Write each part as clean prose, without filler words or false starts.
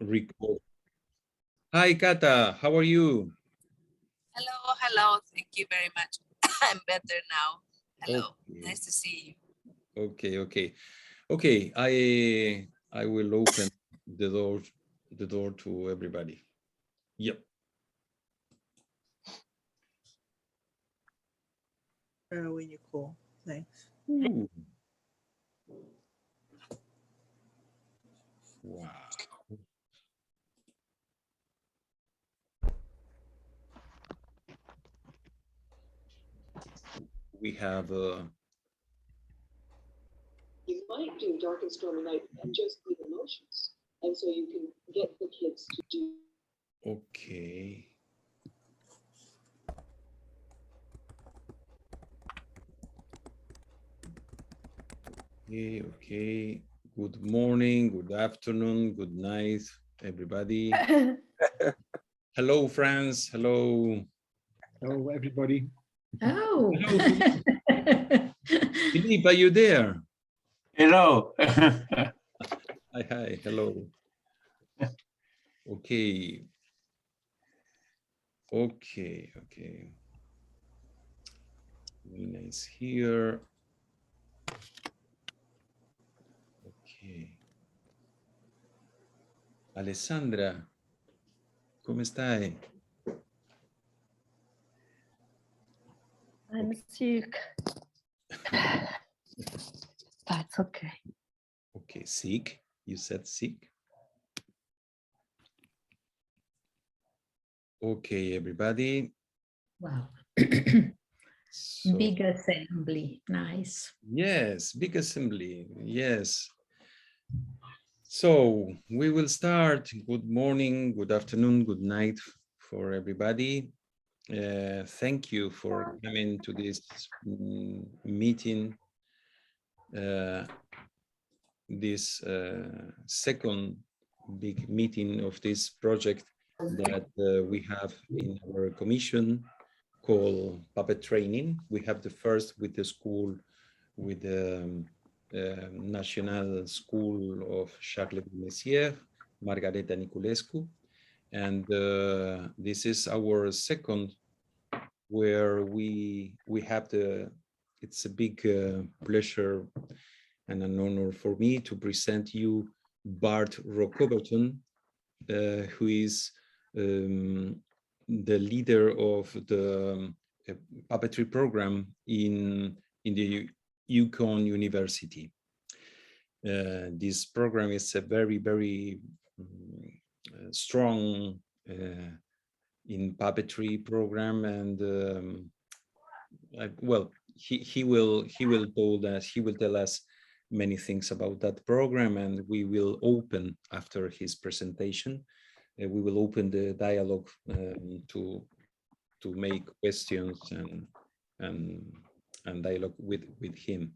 record. Hi, Kata. How are you? Hello, hello. Thank you very much. I'm better now. Hello. Okay. Nice to see you. Okay. I will open the door to everybody. Yep. When you call. Thanks. Ooh. Wow. We have You might do dark and stormy night and just leave emotions. And so you can get the kids to do. okay. Okay. Good morning, good afternoon, good night, everybody. Hello, friends. Hello. Hello, everybody. Oh. Philippe, are you there? Hello. Hi. Hello. Okay. Nina is here. Okay. Alessandra, come stai? I'm sick. That's okay. Okay, sick. You said sick. Okay, everybody. Wow. So, Big assembly. Nice. yes, big assembly. Yes. So we will start. Good morning, good afternoon, good night for everybody. Thank you for coming to this meeting. This second big meeting of this project that we have in our commission called Puppetraining. We have the first with the school, with the National School of Charles de Messières, Margareta Niculescu. And this is our second where we have it's a big pleasure and an honor for me to present you Bart Rokoverton, who is the leader of the puppetry program in the UCONN University. This program is a very, very strong in puppetry program, and well, he will tell us many things about that program, and we will open after his presentation. We will open the dialogue to make questions and dialogue with him.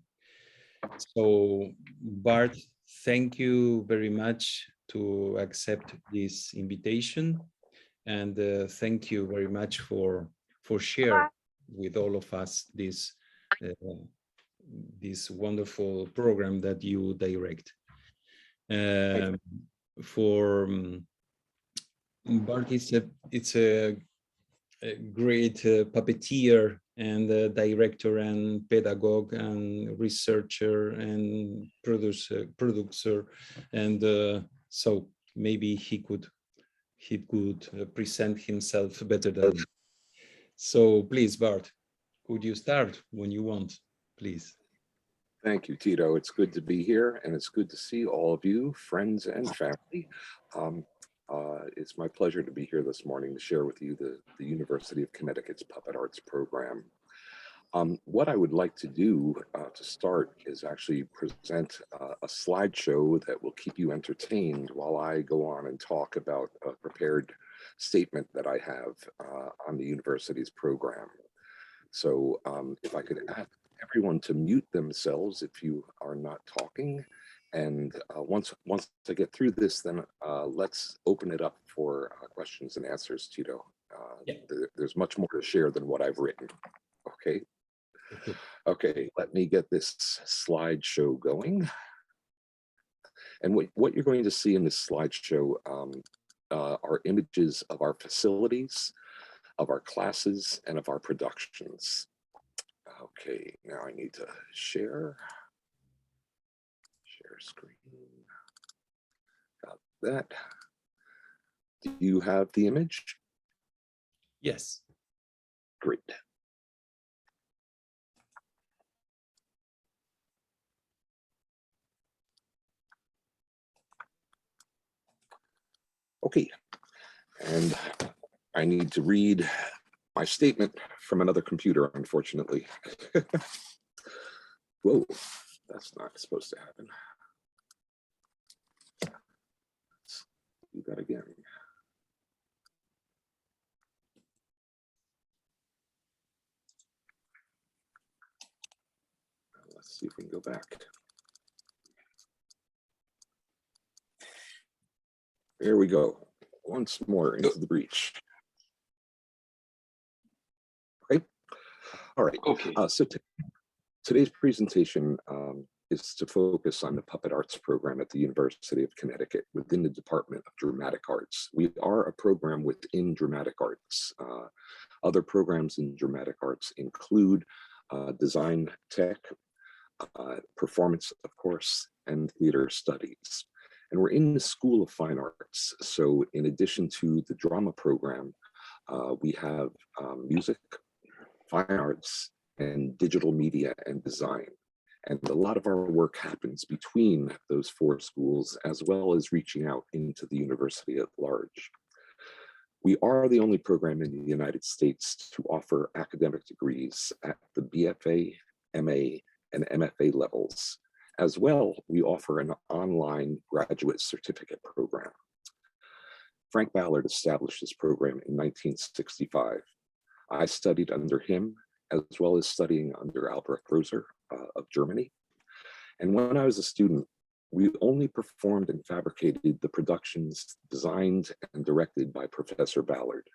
So Bart, thank you very much to accept this invitation, and thank you very much for sharing with all of us this this wonderful program that you direct. For Bart, it's a great puppeteer and director and pedagogue and researcher and producer, and so maybe he could present himself better than me. So please, Bart, could you start when you want, please? Thank you, Tito. It's good to be here, and it's good to see all of you, friends and family. It's my pleasure to be here this morning to share with you the University of Connecticut's Puppet Arts program. What I would like to do to start is actually present a slideshow that will keep you entertained while I go on and talk about a prepared statement that I have on the university's program. So if I could ask everyone to mute themselves if you are not talking. And once I get through this, then let's open it up for questions and answers, Tito. There's much more to share than what I've written. Okay. Okay, let me get this slideshow going. And what you're going to see in this slideshow are images of our facilities, of our classes, and of our productions. Okay, now I need to share screen. Got that. Do you have the image? Yes. Great. Okay, and I need to read my statement from another computer, unfortunately. Whoa, that's not supposed to happen. Let's do that again. Let's see if we can go back. There we go. Once more into the breach. Okay. All right. Okay. So today's presentation is to focus on the Puppet Arts program at the University of Connecticut within the Department of Dramatic Arts. We are a program within Dramatic Arts. Other programs in Dramatic Arts include design tech, performance, of course, and theater studies. And we're in the School of Fine Arts. So in addition to the drama program, we have music, fine arts, and digital media and design. And a lot of our work happens between those four schools, as well as reaching out into the university at large. We are the only program in the United States to offer academic degrees at the BFA, MA, and MFA levels. As well, we offer an online graduate certificate program. Frank Ballard established this program in 1965. I studied under him, as well as studying under Albrecht Roser of Germany. And when I was a student, we only performed and fabricated the productions designed and directed by Professor Ballard.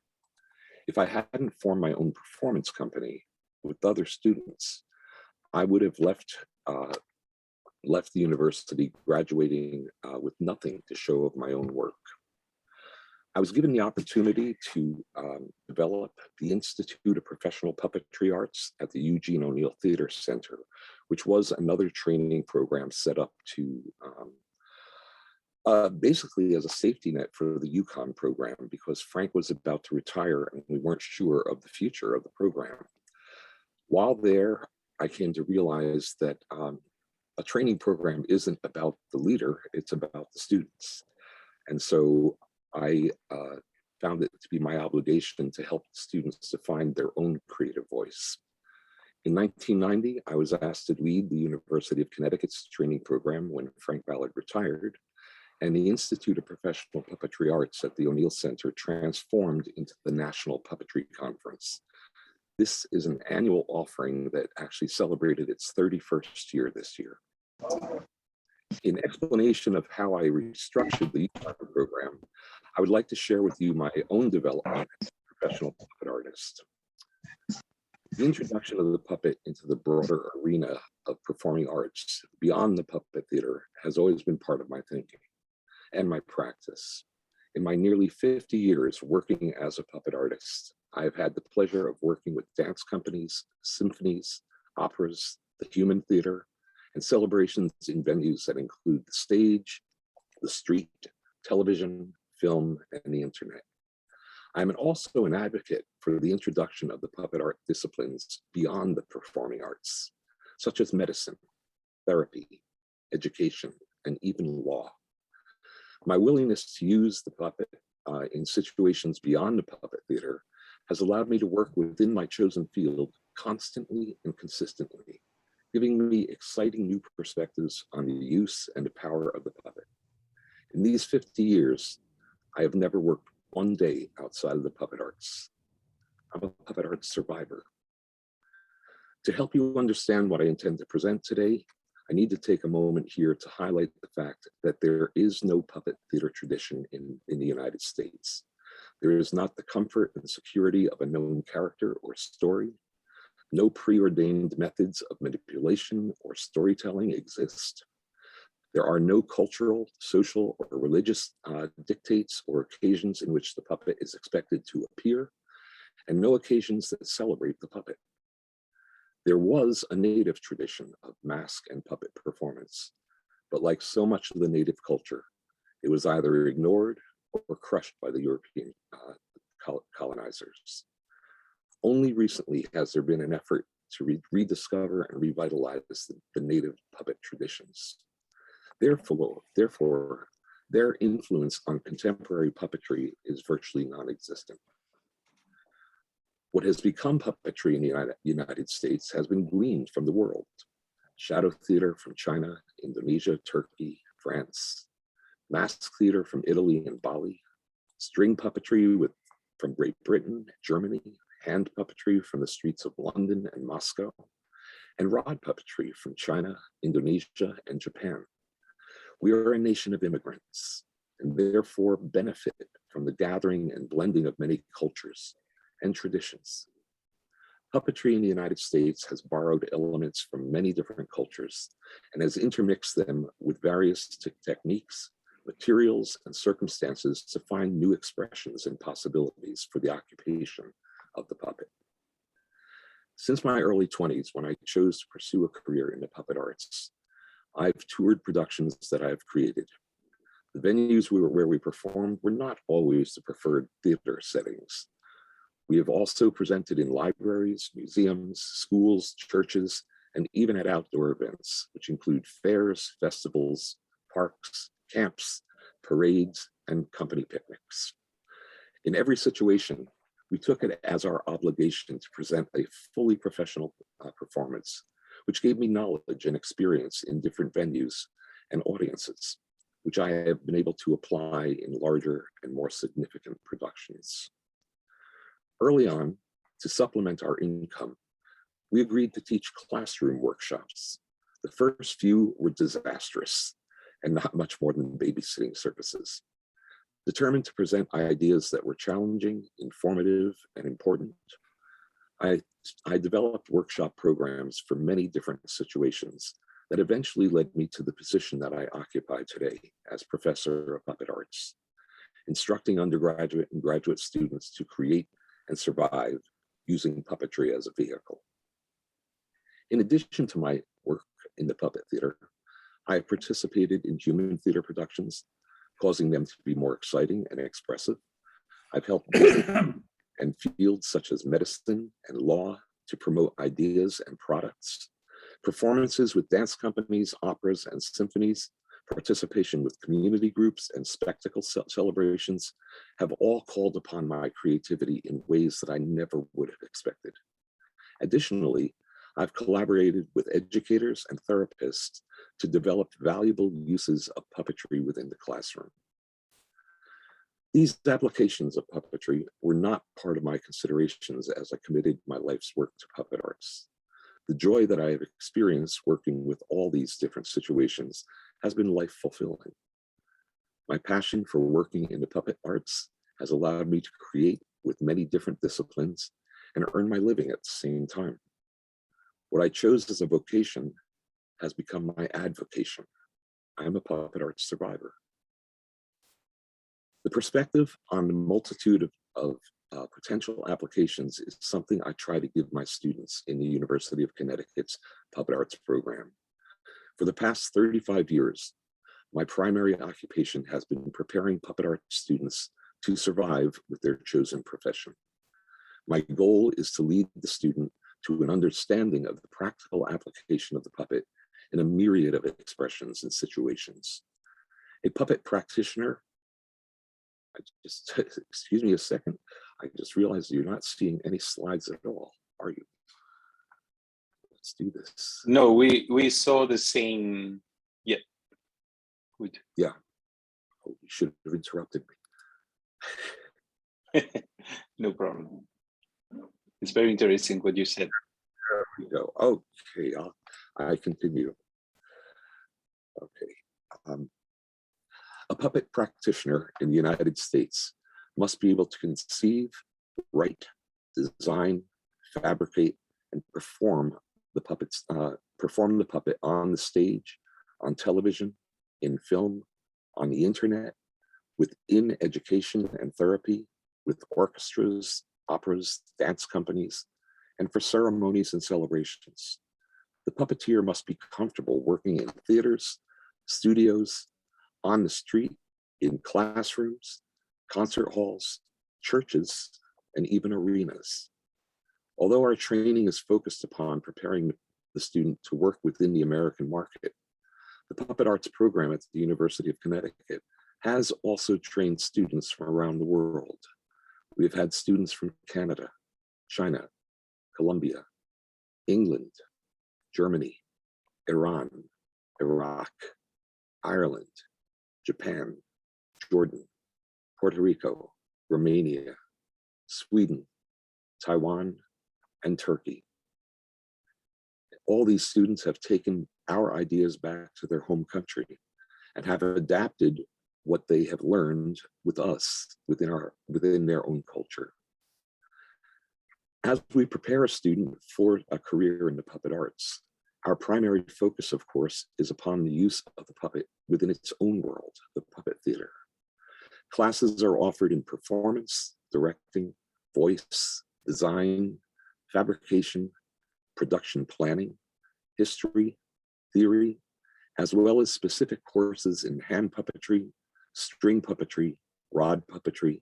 If I hadn't formed my own performance company with other students, I would have left the university graduating with nothing to show of my own work. I was given the opportunity to develop the Institute of Professional Puppetry Arts at the Eugene O'Neill Theater Center, which was another training program set up to basically as a safety net for the UCONN program, because Frank was about to retire and we weren't sure of the future of the program. While there, I came to realize that a training program isn't about the leader, it's about the students. And so I found it to be my obligation to help students to find their own creative voice. In 1990, I was asked to lead the University of Connecticut's training program when Frank Ballard retired, and the Institute of Professional Puppetry Arts at the O'Neill Center transformed into the National Puppetry Conference. This is an annual offering that actually celebrated its 31st year this year. In explanation of how I restructured the program, I would like to share with you my own development as a professional puppet artist. The introduction of the puppet into the broader arena of performing arts beyond the puppet theater has always been part of my thinking and my practice. In my nearly 50 years working as a puppet artist, I have had the pleasure of working with dance companies, symphonies, operas, the human theater, and celebrations in venues that include the stage, the street, television, film, and the internet. I'm also an advocate for the introduction of the puppet art disciplines beyond the performing arts, such as medicine, therapy, education, and even law. My willingness to use the puppet in situations beyond the puppet theater has allowed me to work within my chosen field constantly and consistently, giving me exciting new perspectives on the use and the power of the puppet. In these 50 years, I have never worked one day outside of the puppet arts. I'm a puppet arts survivor. To help you understand what I intend to present today, I need to take a moment here to highlight the fact that there is no puppet theater tradition in the United States. There is not the comfort and security of a known character or story. No preordained methods of manipulation or storytelling exist. There are no cultural, social, or religious dictates or occasions in which the puppet is expected to appear, and no occasions that celebrate the puppet. There was a native tradition of mask and puppet performance, but like so much of the native culture, it was either ignored or crushed by the European colonizers. Only recently has there been an effort to rediscover and revitalize the native puppet traditions. Therefore, their influence on contemporary puppetry is virtually non-existent. What has become puppetry in the United States has been gleaned from the world. Shadow theater from China, Indonesia, Turkey, France, mask theater from Italy and Bali, string puppetry from Great Britain, Germany, hand puppetry from the streets of London and Moscow, and rod puppetry from China, Indonesia, and Japan. We are a nation of immigrants and therefore benefit from the gathering and blending of many cultures and traditions. Puppetry in the United States has borrowed elements from many different cultures and has intermixed them with various techniques, materials, and circumstances to find new expressions and possibilities for the occupation of the puppet. Since my early 20s, when I chose to pursue a career in the puppet arts, I've toured productions that I've created. The venues where we performed were not always the preferred theater settings. We have also presented in libraries, museums, schools, churches, and even at outdoor events, which include fairs, festivals, parks, camps, parades, and company picnics. In every situation, we took it as our obligation to present a fully professional performance, which gave me knowledge and experience in different venues and audiences, which I have been able to apply in larger and more significant productions. Early on, to supplement our income, we agreed to teach classroom workshops. The first few were disastrous and not much more than babysitting services. Determined to present ideas that were challenging, informative, and important, I developed workshop programs for many different situations that eventually led me to the position that I occupy today as professor of puppet arts, instructing undergraduate and graduate students to create and survive using puppetry as a vehicle. In addition to my work in the puppet theater, I have participated in human theater productions, causing them to be more exciting and expressive. I've helped and fields such as medicine and law to promote ideas and products, performances with dance companies, operas, and symphonies, participation with community groups and spectacle celebrations have all called upon my creativity in ways that I never would have expected. Additionally, I've collaborated with educators and therapists to develop valuable uses of puppetry within the classroom. These applications of puppetry were not part of my considerations as I committed my life's work to puppet arts. The joy that I have experienced working with all these different situations has been life-fulfilling. My passion for working in the puppet arts has allowed me to create with many different disciplines and earn my living at the same time. What I chose as a vocation has become my advocation. I'm a puppet arts survivor. The perspective on the multitude of potential applications is something I try to give my students in the University of Connecticut's Puppet Arts program. For the past 35 years, my primary occupation has been preparing puppet art students to survive with their chosen profession. My goal is to lead the student to an understanding of the practical application of the puppet in a myriad of expressions and situations. A puppet practitioner, excuse me a second, I just realized you're not seeing any slides at all, are you? Let's do this. No, we saw the same. Yeah. Good. Yeah. Oh, you should have interrupted me. No problem. It's very interesting what you said. There we go. Okay, I continue. Okay. A puppet practitioner in the United States must be able to conceive, write, design, fabricate, and perform the puppet on the stage, on television, in film, on the internet, within education and therapy, with orchestras, operas, dance companies, and for ceremonies and celebrations. The puppeteer must be comfortable working in theaters, studios, on the street, in classrooms, concert halls, churches, and even arenas. Although our training is focused upon preparing the student to work within the American market, the Puppet Arts program at the University of Connecticut has also trained students from around the world. We've had students from Canada, China, Colombia, England, Germany, Iran, Iraq, Ireland, Japan, Jordan, Puerto Rico, Romania, Sweden, Taiwan, and Turkey. All these students have taken our ideas back to their home country and have adapted what they have learned with us within their own culture. As we prepare a student for a career in the puppet arts, our primary focus, of course, is upon the use of the puppet within its own world, the puppet theater. Classes are offered in performance, directing, voice, design, fabrication, production planning, history, theory, as well as specific courses in hand puppetry, string puppetry, rod puppetry,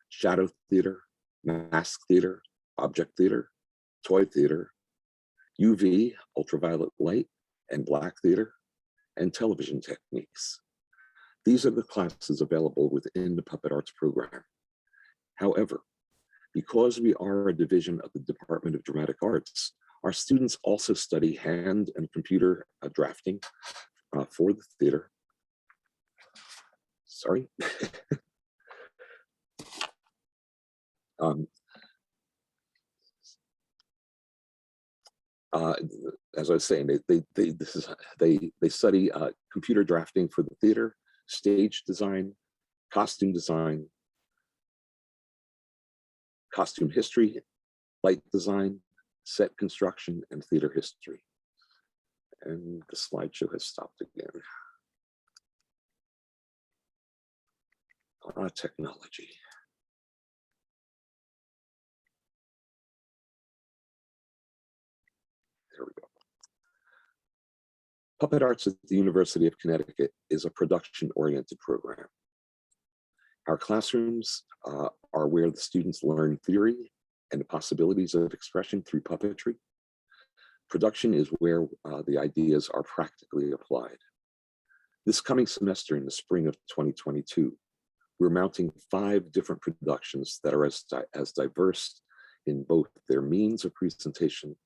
shadow theater, mask theater, object theater, toy theater, UV, ultraviolet light, and black theater, and television techniques. These are the classes available within the Puppet Arts program. However, because we are a division of the Department of Dramatic Arts, our students also study hand and computer drafting for the theater. Sorry. As I was saying, they study computer drafting for the theater, stage design, costume history, light design, set construction, and theater history. And the slideshow has stopped again. Technology. There we go. Puppet Arts at the University of Connecticut is a production-oriented program. Our classrooms are where the students learn theory and the possibilities of expression through puppetry. Production is where the ideas are practically applied. This coming semester in the spring of 2022, we're mounting 5 different productions that are as diverse in both their means of presentation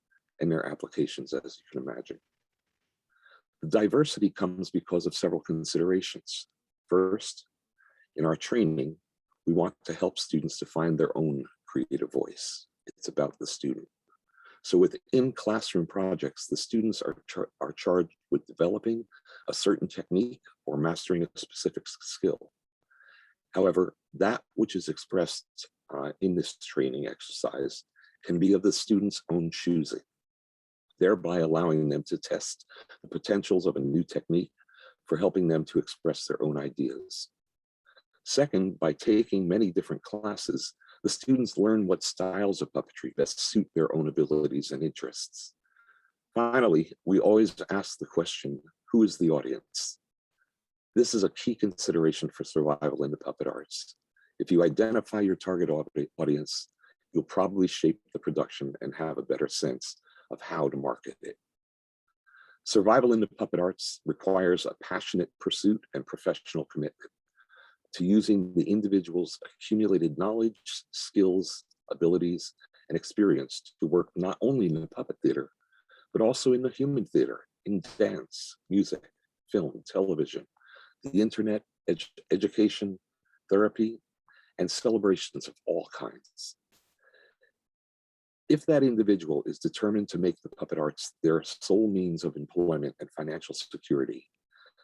and their applications, as you can imagine. The diversity comes because of several considerations. First, in our training, we want to help students to find their own creative voice. It's about the student. So within classroom projects, the students are charged with developing a certain technique or mastering a specific skill. However, that which is expressed in this training exercise can be of the student's own choosing, thereby allowing them to test the potentials of a new technique for helping them to express their own ideas. Second, by taking many different classes, the students learn what styles of puppetry best suit their own abilities and interests. Finally, we always ask the question, who is the audience? This is a key consideration for survival in the puppet arts. If you identify your target audience, you'll probably shape the production and have a better sense of how to market it. Survival in the puppet arts requires a passionate pursuit and professional commitment to using the individual's accumulated knowledge, skills, abilities, and experience to work not only in the puppet theater, but also in the human theater, in dance, music, film, television, the internet, education, therapy, and celebrations of all kinds. If that individual is determined to make the puppet arts their sole means of employment and financial security,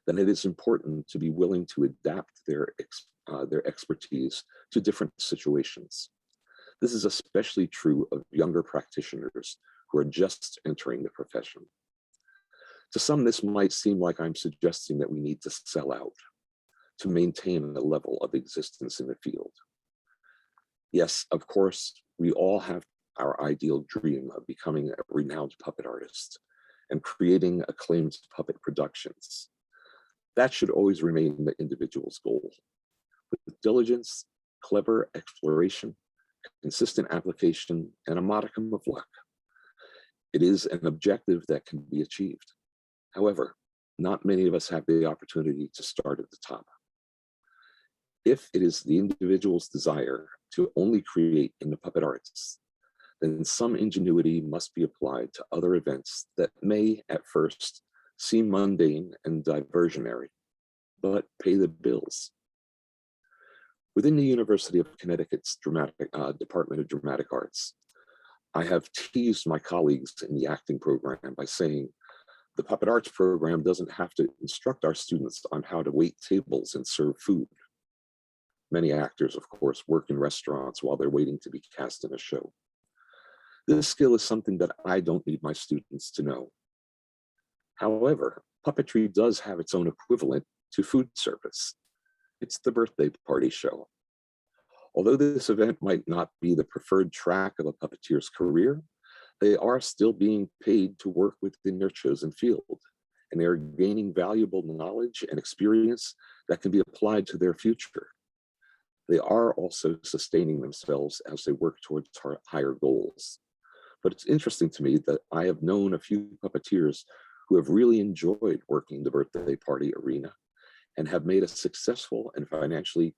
then it is important to be willing to adapt their expertise to different situations. This is especially true of younger practitioners who are just entering the profession. To some, this might seem like I'm suggesting that we need to sell out to maintain a level of existence in the field. Yes, of course, we all have our ideal dream of becoming a renowned puppet artist and creating acclaimed puppet productions. That should always remain the individual's goal. With diligence, clever exploration, consistent application, and a modicum of luck, it is an objective that can be achieved. However, not many of us have the opportunity to start at the top. If it is the individual's desire to only create in the puppet arts, then some ingenuity must be applied to other events that may, at first, seem mundane and diversionary, but pay the bills. Within the University of Connecticut's Department of Dramatic Arts, I have teased my colleagues in the acting program by saying, the puppet arts program doesn't have to instruct our students on how to wait tables and serve food. Many actors, of course, work in restaurants while they're waiting to be cast in a show. This skill is something that I don't need my students to know. However, puppetry does have its own equivalent to food service. It's the birthday party show. Although this event might not be the preferred track of a puppeteer's career, they are still being paid to work within their chosen field, and they are gaining valuable knowledge and experience that can be applied to their future. They are also sustaining themselves as they work towards higher goals. But it's interesting to me that I have known a few puppeteers who have really enjoyed working the birthday party arena and have made a successful and financially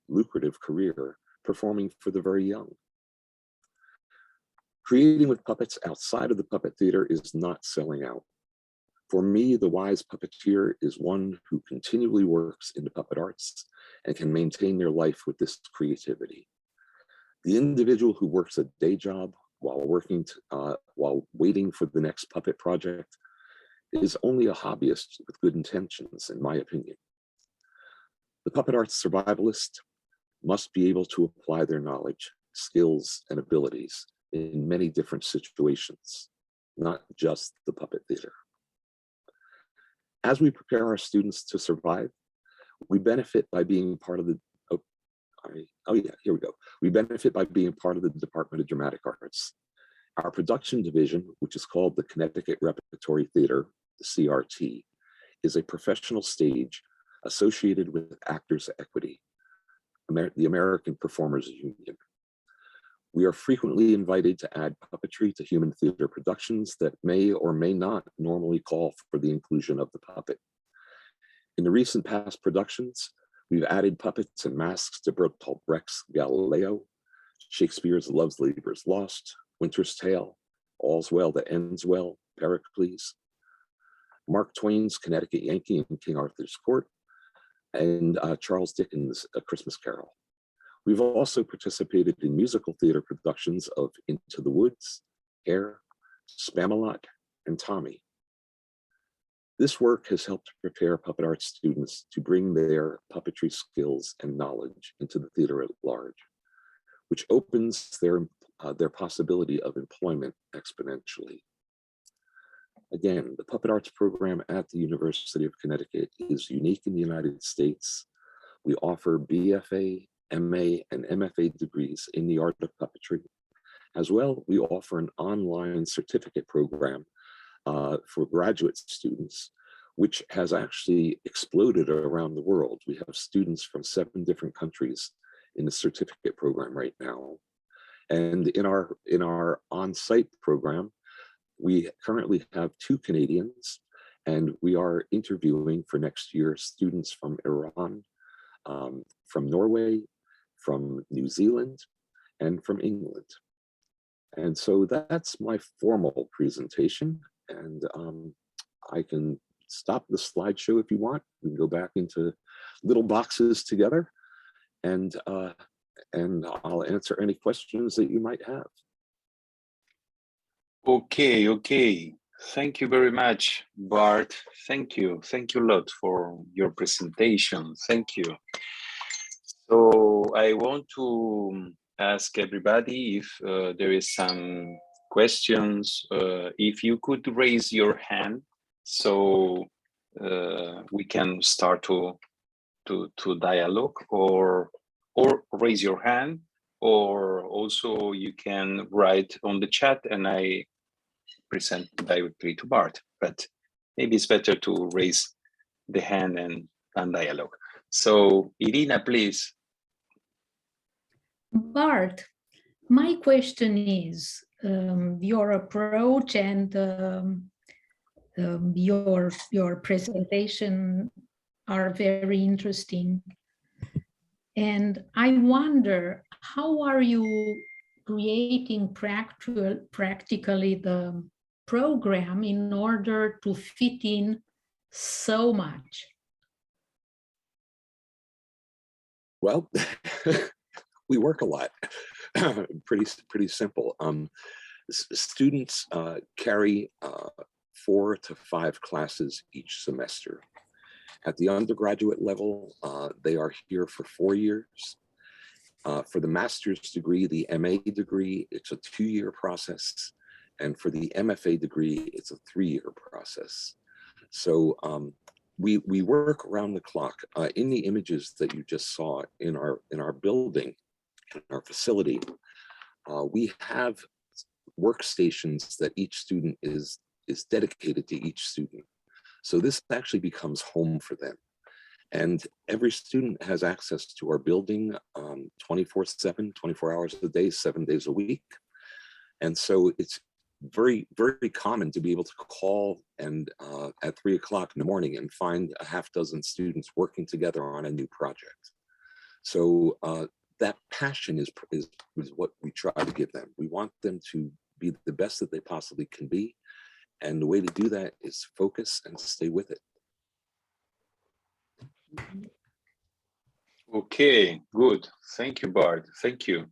lucrative career performing for the very young. Creating with puppets outside of the puppet theater is not selling out. For me, the wise puppeteer is one who continually works in the puppet arts and can maintain their life with this creativity. The individual who works a day job while waiting for the next puppet project is only a hobbyist with good intentions, in my opinion. The puppet arts survivalist must be able to apply their knowledge, skills, and abilities in many different situations, not just the puppet theater. As we prepare our students to survive, we benefit by being part of the, We benefit by being part of the Department of Dramatic Arts. Our production division, which is called the Connecticut Repertory Theater, the CRT, is a professional stage associated with Actors Equity, the American Performers Union. We are frequently invited to add puppetry to human theater productions that may or may not normally call for the inclusion of the puppet. In the recent past productions, we've added puppets and masks to Bertolt Brecht's Galileo, Shakespeare's Love's Labour's Lost, Winter's Tale, All's Well That Ends Well, Pericles, Mark Twain's Connecticut Yankee in King Arthur's Court, and Charles Dickens' A Christmas Carol. We've also participated in musical theater productions of Into the Woods, Hair, Spamalot, and Tommy. This work has helped prepare puppet arts students to bring their puppetry skills and knowledge into the theater at large, which opens their possibility of employment exponentially. Again, the puppet arts program at the University of Connecticut is unique in the United States. We offer BFA, MA, and MFA degrees in the art of puppetry. As well, we offer an online certificate program for graduate students, which has actually exploded around the world. We have students from 7 different countries in the certificate program right now. And in our on-site program, we currently have 2 Canadians, and we are interviewing for next year students from Iran, from Norway, from New Zealand, and from England. And so that's my formal presentation, and I can stop the slideshow if you want. We can go back into little boxes together, and I'll answer any questions that you might have. Okay. Thank you very much, Bart. Thank you a lot for your presentation. Thank you. So I want to ask everybody if there is some questions. If you could raise your hand so we can start to dialogue, or raise your hand, or also you can write on the chat and I present directly to Bart. But maybe it's better to raise the hand and dialogue. So Irina, please. Bart, my question is, your approach and your presentation are very interesting. And I wonder, how are you creating practically the program in order to fit in so much? Well, we work a lot. Pretty simple. Students carry 4 to 5 classes each semester. At the undergraduate level, they are here for 4 years. For the master's degree, the MA degree, it's a 2-year process. And for the MFA degree, it's a 3-year process. So we work around the clock. In the images that you just saw in our building, in our facility, we have workstations that each student is dedicated to each student. So this actually becomes home for them. And every student has access to our building 24/7, 24 hours a day, 7 days a week. And so it's very, very common to be able to call and at 3 o'clock in the morning and find a half dozen students working together on a new project. So that passion is what we try to give them. We want them to be the best that they possibly can be. And the way to do that is focus and stay with it. Okay, good. Thank you, Bart. Thank you.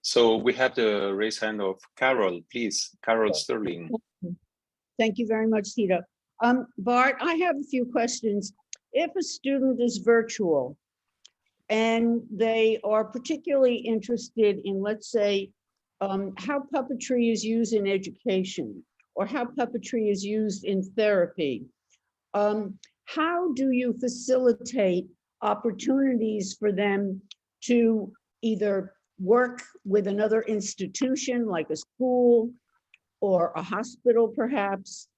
So we have the raise hand of Carol, please. Carol Sterling. Thank you very much, Tito. Bart, I have a few questions. If a student is virtual and they are particularly interested in, let's say, how puppetry is used in education or how puppetry is used in therapy, how do you facilitate opportunities for them to either work with another institution like a school or a hospital perhaps?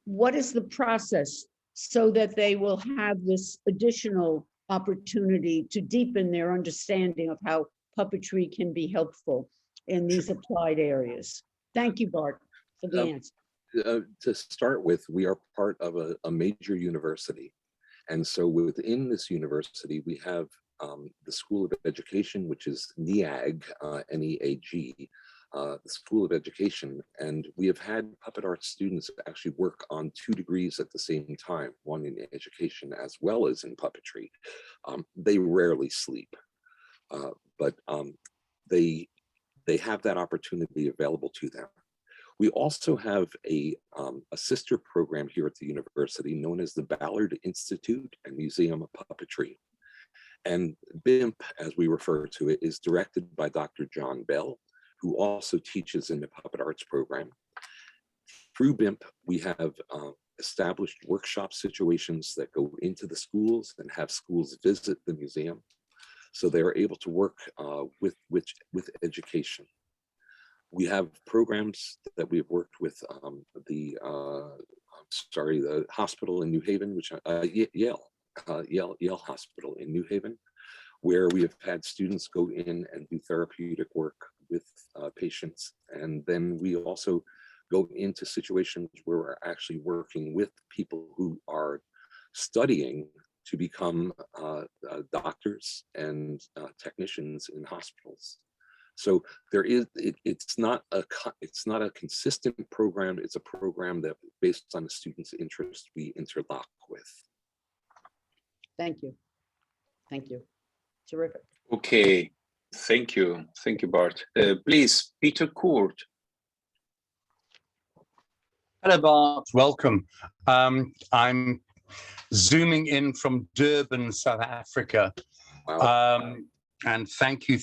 What is the process so that they will have this additional opportunity to deepen their understanding of how puppetry can be helpful in these applied areas? Thank you, Bart, for the answer. To start with, we are part of a major university. And so within this university, we have the School of Education, which is NEAG, N-E-A-G, the School of Education. And we have had puppet art students actually work on 2 degrees at the same time, one in education as well as in puppetry. They rarely sleep, but they have that opportunity available to them. We also have a sister program here at the university known as the Ballard Institute and Museum of Puppetry. And BIMP, as we refer to it, is directed by Dr. John Bell, who also teaches in the Puppet Arts program. Through BIMP, we have established workshop situations that go into the schools and have schools visit the museum. So they're able to work with education. We have programs that we've worked with the hospital in New Haven, which Yale Hospital in New Haven, where we have had students go in and do therapeutic work with patients. And then we also go into situations where we're actually working with people who are studying to become doctors and technicians in hospitals. So there is, it's not a consistent program. It's a program that based on the student's interest, we interlock with. Thank you. Thank you. Terrific. Okay, thank you. Thank you, Bart. Please, Peter Koert. Hello, Bart. Welcome. I'm zooming in from Durban, South Africa. Wow. And thank you.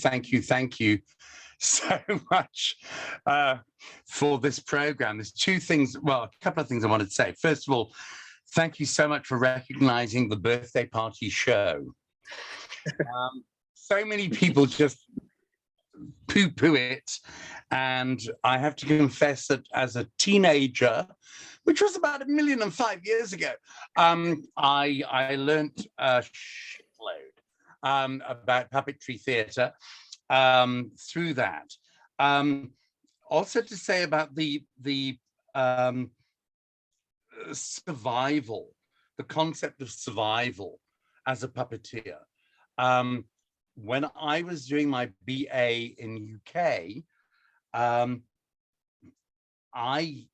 so much for this program. There's two things, well, a couple of things I wanted to say. First of all, thank you so much for recognizing the birthday party show. So many people just poo-poo it, and I have to confess that as a teenager, which was about 1,005 years ago, I learnt a shitload about puppetry theatre through that. Also to say about the survival, the concept of survival as a puppeteer. When I was doing my BA in UK, I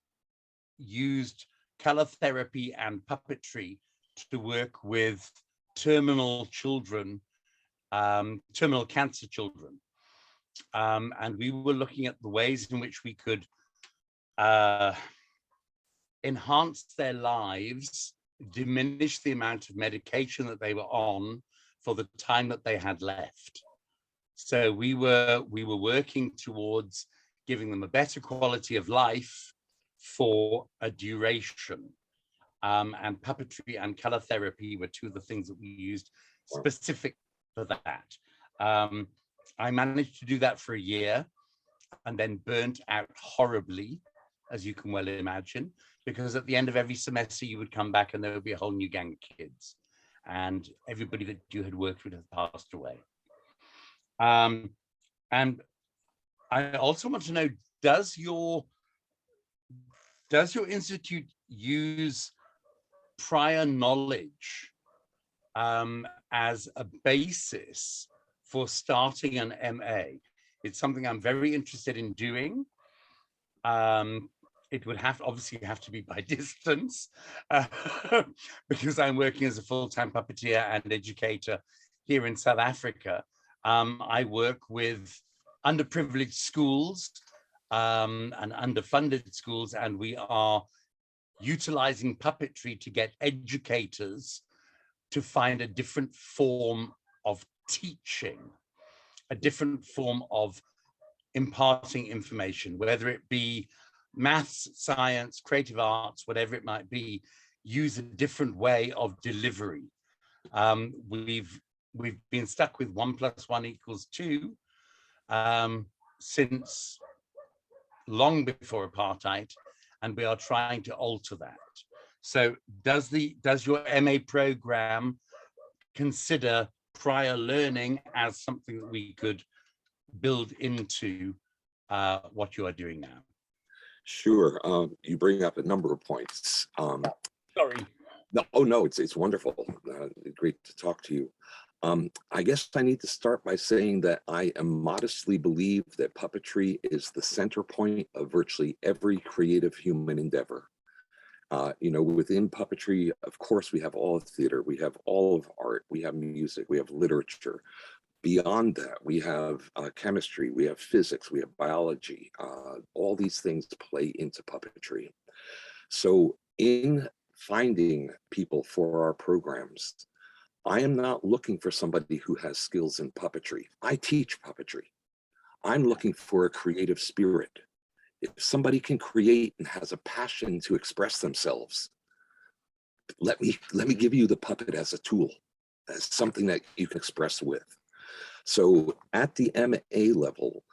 used color therapy and puppetry to work with terminal children, terminal cancer children. And we were looking at the ways in which we could enhance their lives, diminish the amount of medication that they were on for the time that they had left. So we were working towards giving them a better quality of life for a duration. And puppetry and color therapy were two of the things that we used specific for that. I managed to do that for a year and then burnt out horribly, as you can well imagine, because at the end of every semester you would come back and there would be a whole new gang of kids, and everybody that you had worked with had passed away. And I also want to know, does your institute use prior knowledge as a basis for starting an MA? It's something I'm very interested in doing. It would obviously have to be by distance because I'm working as a full-time puppeteer and educator here in South Africa. I work with underprivileged schools and underfunded schools, and we are utilizing puppetry to get educators to find a different form of teaching, a different form of imparting information, whether it be maths, science, creative arts, whatever it might be, use a different way of delivery. We've been stuck with 1 + 1 = 2 since long before apartheid, and we are trying to alter that. So does your MA program consider prior learning as something that we could build into what you are doing now? Sure. You bring up a number of points. Sorry. No, oh no, it's wonderful. Great to talk to you. I guess I need to start by saying that I modestly believe that puppetry is the center point of virtually every creative human endeavor. You know, within puppetry, of course, we have all of theater, we have all of art, we have music, we have literature. Beyond that, we have chemistry, we have physics, we have biology. All these things play into puppetry. So in finding people for our programs, I am not looking for somebody who has skills in puppetry. I teach puppetry. I'm looking for a creative spirit. If somebody can create and has a passion to express themselves, let me give you the puppet as a tool, as something that you can express with. So at the MA level,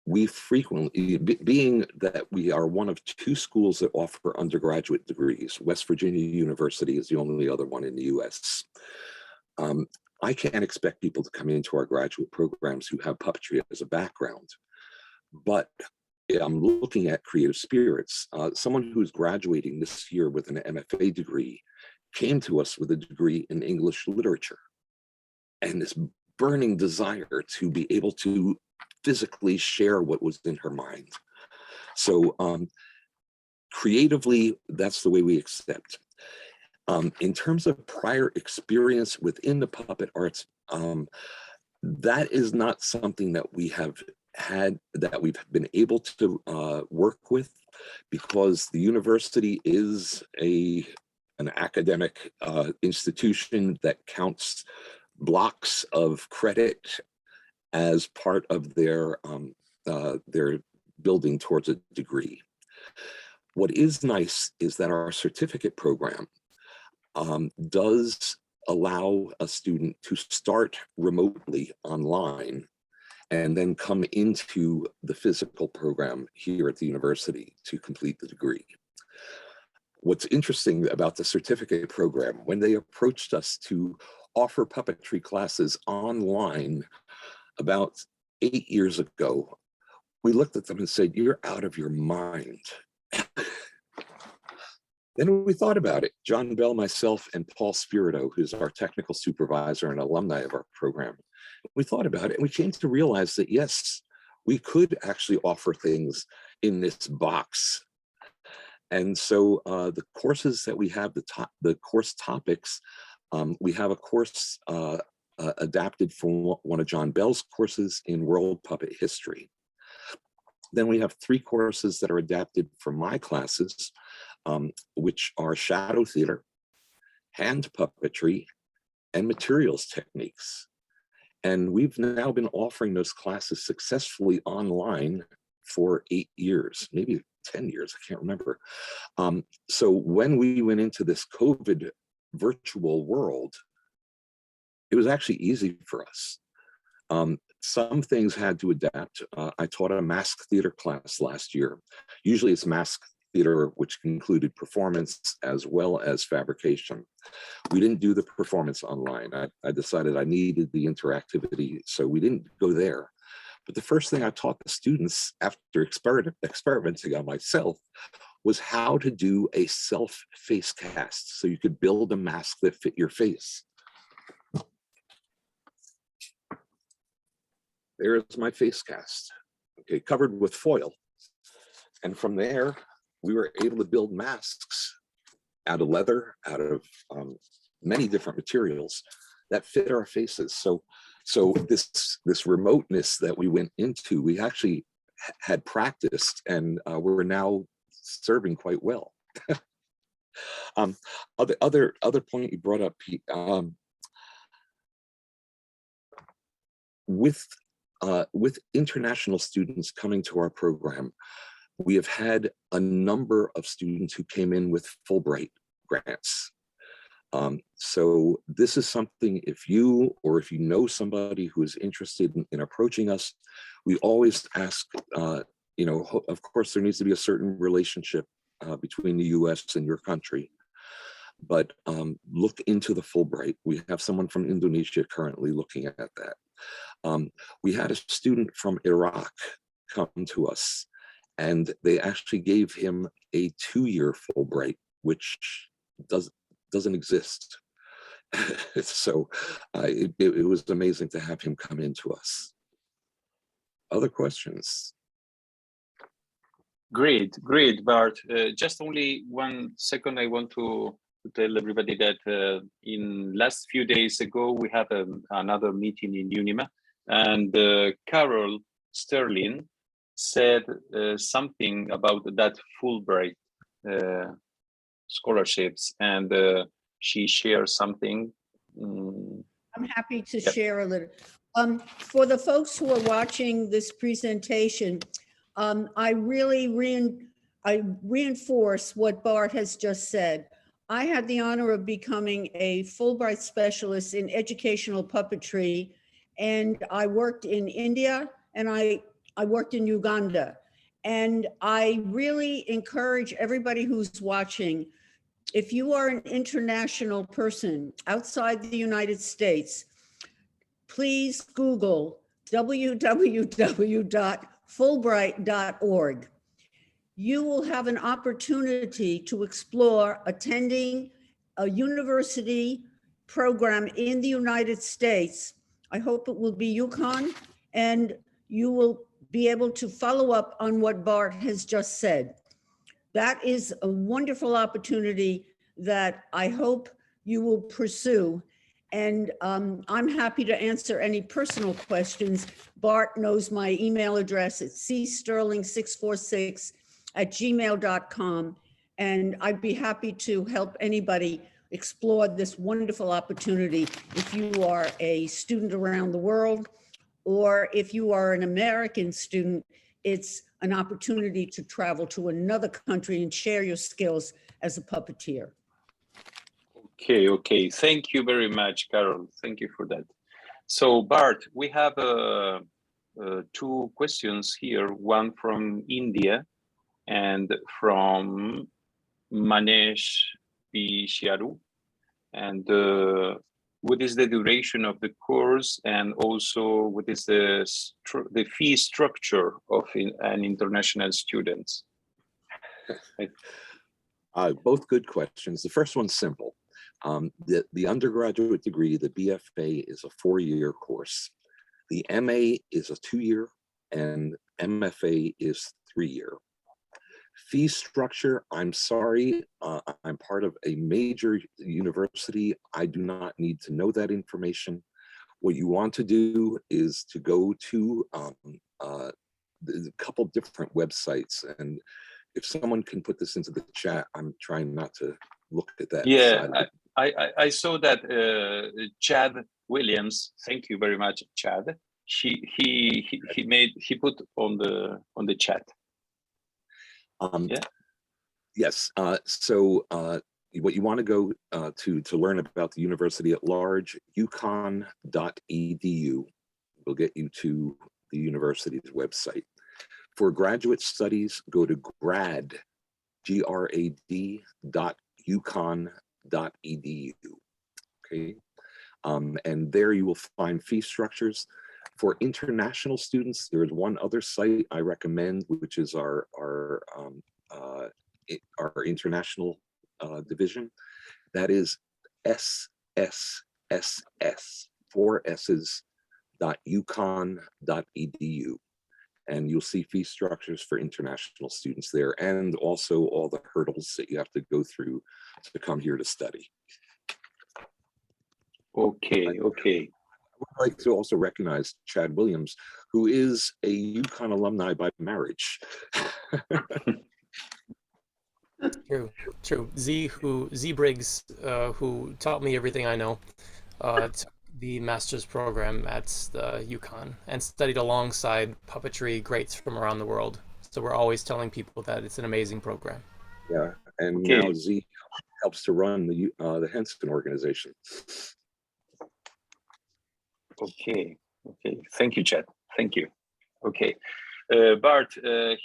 we frequently, being that we are one of 2 schools that offer undergraduate degrees, West Virginia University is the only other one in the US. I can't expect people to come into our graduate programs who have puppetry as a background, but I'm looking at creative spirits. Someone who's graduating this year with an MFA degree came to us with a degree in English literature and this burning desire to be able to physically share what was in her mind. So creatively, that's the way we accept. In terms of prior experience within the puppet arts, that is not something that we have had, that we've been able to work with, because the university is an academic institution that counts blocks of credit as part of their building towards a degree. What is nice is that our certificate program does allow a student to start remotely online and then come into the physical program here at the university to complete the degree. What's interesting about the certificate program, when they approached us to offer puppetry classes online about 8 years ago, we looked at them and said, "You're out of your mind." Then we thought about it. John Bell, myself, and Paul Spirito, who's our technical supervisor and alumni of our program, we thought about it and we came to realize that, yes, we could actually offer things in this box. And so the courses that we have, the course topics, we have a course adapted from one of John Bell's courses in World Puppet History. Then we have 3 courses that are adapted from my classes, which are shadow theater, hand puppetry, and materials techniques. And we've now been offering those classes successfully online for 8 years, maybe 10 years, I can't remember. So when we went into this COVID virtual world, it was actually easy for us. Some things had to adapt. I taught a mask theater class last year. Usually it's mask theater, which included performance as well as fabrication. We didn't do the performance online. I decided I needed the interactivity, so we didn't go there. But the first thing I taught the students after experimenting on myself was how to do a self face cast, so you could build a mask that fit your face. There's my face cast, okay, covered with foil. And from there, we were able to build masks out of leather, out of many different materials that fit our faces. So this remoteness that we went into, we actually had practiced, and we're now serving quite well. Other point you brought up, Pete, with international students coming to our program, we have had a number of students who came in with Fulbright grants. So this is something, if you know somebody who is interested in approaching us, we always ask, of course there needs to be a certain relationship between the US and your country, but look into the Fulbright. We have someone from Indonesia currently looking at that. We had a student from Iraq come to us, and they actually gave him a 2-year Fulbright, which doesn't exist. So it was amazing to have him come into us. Other questions? Great, Bart. Just only 1 second, I want to tell everybody that in last few days ago, we had another meeting in UNIMA, and Carol Sterling said something about that Fulbright scholarships, and she shared something. I'm happy to share a little. For the folks who are watching this presentation, I really reinforce what Bart has just said. I had the honor of becoming a Fulbright specialist in educational puppetry, and I worked in India and I worked in Uganda. And I really encourage everybody who's watching, if you are an international person outside the United States, please Google www.fulbright.org. You will have an opportunity to explore attending a university program in the United States. I hope it will be UCONN, and you will be able to follow up on what Bart has just said. That is a wonderful opportunity that I hope you will pursue. And I'm happy to answer any personal questions. Bart knows my email address. It's csterling646@gmail.com. And I'd be happy to help anybody explore this wonderful opportunity if you are a student around the world, or if you are an American student, it's an opportunity to travel to another country and share your skills as a puppeteer. Okay, okay. Thank you very much, Carol. Thank you for that. So Bart, we have two questions here, one from India and from Manesh Pisharu. And what is the duration of the course, and also what is the fee structure of an international student? Both good questions. The first one's simple. The undergraduate degree, the BFA, is a 4-year course. The MA is a 2-year, and MFA is 3-year. Fee structure, I'm sorry, I'm part of a major university. I do not need to know that information. What you want to do is to go to a couple different websites, and if someone can put this into the chat, I'm trying not to look at that. Yeah, I saw that Chad Williams. Thank you very much, Chad. He put on the chat. Yeah. Yes. So what you want to go to learn about the university at large, UCONN.edu will get you to the university's website. For graduate studies, go to grad.uconn.edu. Okay. And there you will find fee structures. For international students, there is one other site I recommend, which is our international division. That is SSSS, 4 S's.uconn.edu. And you'll see fee structures for international students there, and also all the hurdles that you have to go through to come here to study. Okay, okay. I would like to also recognize Chad Williams, who is a UConn alumni by marriage. True. Z Briggs, who taught me everything I know, took the master's program at the UConn and studied alongside puppetry greats from around the world. So we're always telling people that it's an amazing program. Yeah, and now Z helps to run the Henson organization. Okay, okay. Thank you, Chad. Thank you. Okay. Bart,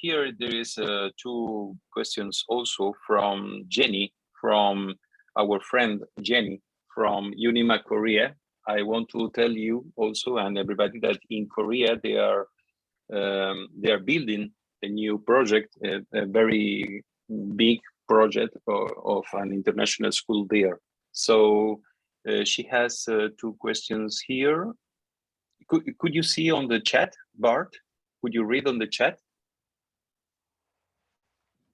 here there is 2 questions also from Jenny, from our friend Jenny from UNIMA, Korea. I want to tell you also, and everybody, that in Korea they are building a new project, a very big project of an international school there. So she has 2 questions here. Could you see on the chat, Bart? Could you read on the chat?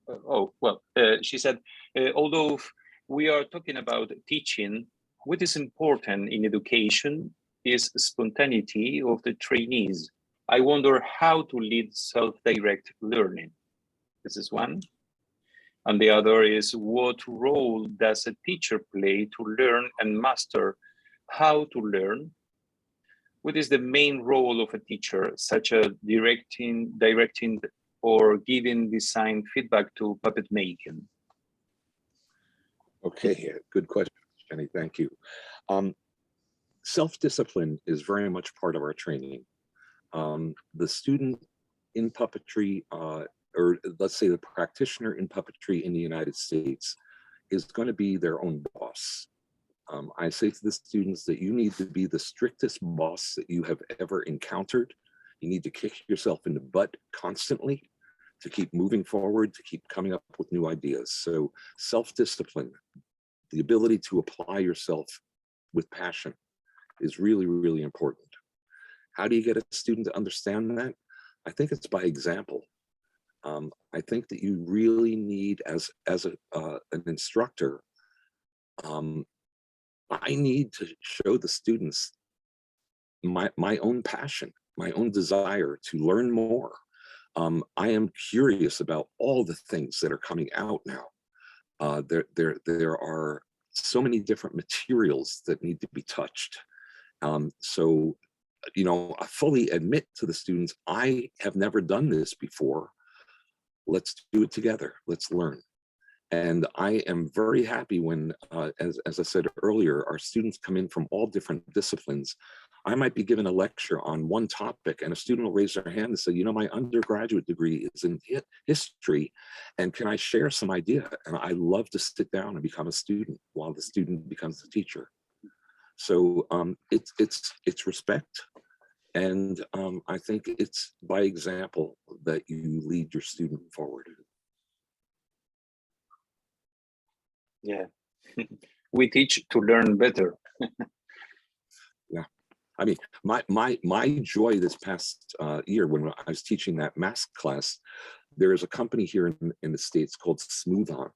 Oh, well, she said, although we are talking about teaching, what is important in education is spontaneity of the trainees. I wonder how to lead self-direct learning. This is one. And the other is, what role does a teacher play to learn and master how to learn? What is the main role of a teacher, such as directing or giving design feedback to puppet making? Okay, good question, Jenny. Thank you. Self-discipline is very much part of our training. The student in puppetry, or let's say the practitioner in puppetry in the United States, is going to be their own boss. I say to the students that you need to be the strictest boss that you have ever encountered. You need to kick yourself in the butt constantly to keep moving forward, to keep coming up with new ideas. So self-discipline, the ability to apply yourself with passion, is really, really important. How do you get a student to understand that? I think it's by example. I think that you really need, as an instructor, I need to show the students my own passion, my own desire to learn more. I am curious about all the things that are coming out now. There are so many different materials that need to be touched. So you know, I fully admit to the students, I have never done this before. Let's do it together. Let's learn. And I am very happy when, as I said earlier, our students come in from all different disciplines. I might be given a lecture on one topic and a student will raise their hand and say, you know, my undergraduate degree is in history, and can I share some idea? And I love to sit down and become a student while the student becomes the teacher. So it's respect. And I think it's by example that you lead your student forward. Yeah, we teach to learn better. Yeah, I mean, my joy this past year when I was teaching that math class, there is a company here in the States called UCONN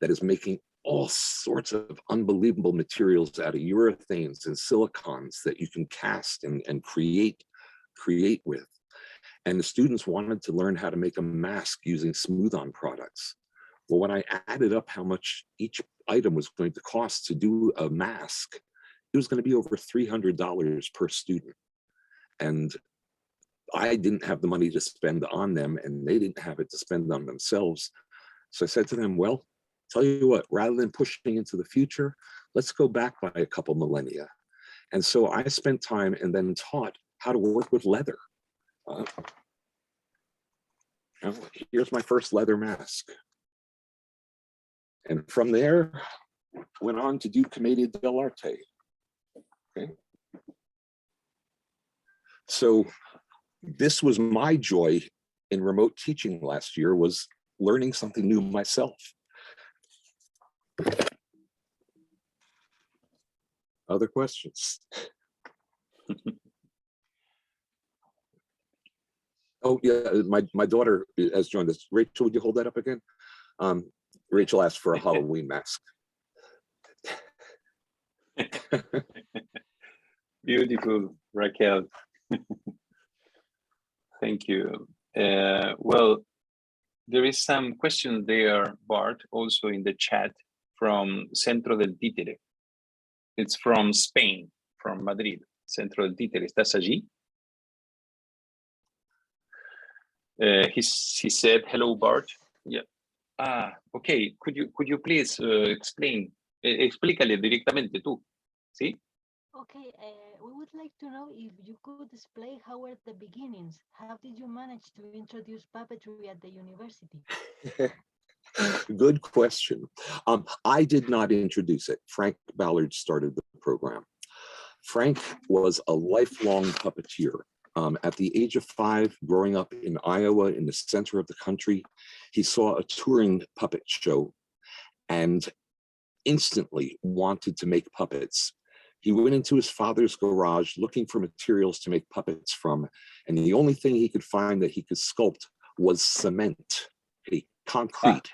that is making all sorts of unbelievable materials out of urethanes and silicons that you can cast and create with. And the students wanted to learn how to make a mask using UCONN products. Well, when I added up how much each item was going to cost to do a mask, it was going to be over $300 per student. And I didn't have the money to spend on them, and they didn't have it to spend on themselves. So I said to them, well, tell you what, rather than pushing into the future, let's go back by a couple millennia. And so I spent time and then taught how to work with leather. Here's my first leather mask. And from there, went on to do Commedia dell'arte. Okay. So this was my joy in remote teaching last year, was learning something new myself. Other questions? Oh yeah, my daughter has joined us. Rachel, would you hold that up again? Rachel asked for a Halloween mask. Beautiful, Raquel. Thank you. Well, there is some question there, Bart, also in the chat from Centro del Títere. It's from Spain, from Madrid. Centro del Títere. ¿Estás allí? He said, hello, Bart. Yeah. Ah, okay. Could you please explain? Explícale directamente tú. ¿Sí? Okay, we would like to know if you could display how were the beginnings. How did you manage to introduce puppetry at the university? Good question. I did not introduce it. Frank Ballard started the program. Frank was a lifelong puppeteer. At the age of 5, growing up in Iowa, in the center of the country, he saw a touring puppet show and instantly wanted to make puppets. He went into his father's garage looking for materials to make puppets from, and the only thing he could find that he could sculpt was cement, concrete.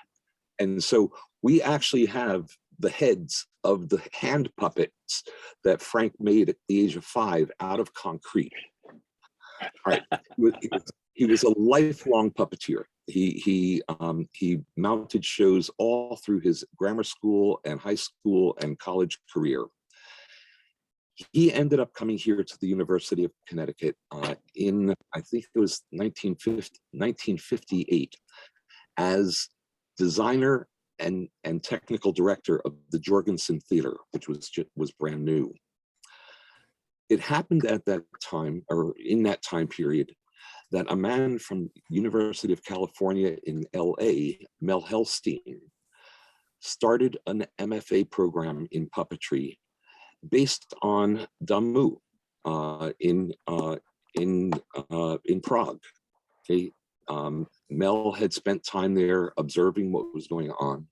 And so we actually have the heads of the hand puppets that Frank made at the age of 5 out of concrete. All right. He was a lifelong puppeteer. He mounted shows all through his grammar school and high school and college career. He ended up coming here to the University of Connecticut in, I think it was 1958, as designer and technical director of the Jorgensen Theater, which was brand new. It happened at that time, or in that time period, that a man from University of California in LA, Mel Hellstein, started an MFA program in puppetry based on Damu in Prague. Okay. Mel had spent time there observing what was going on,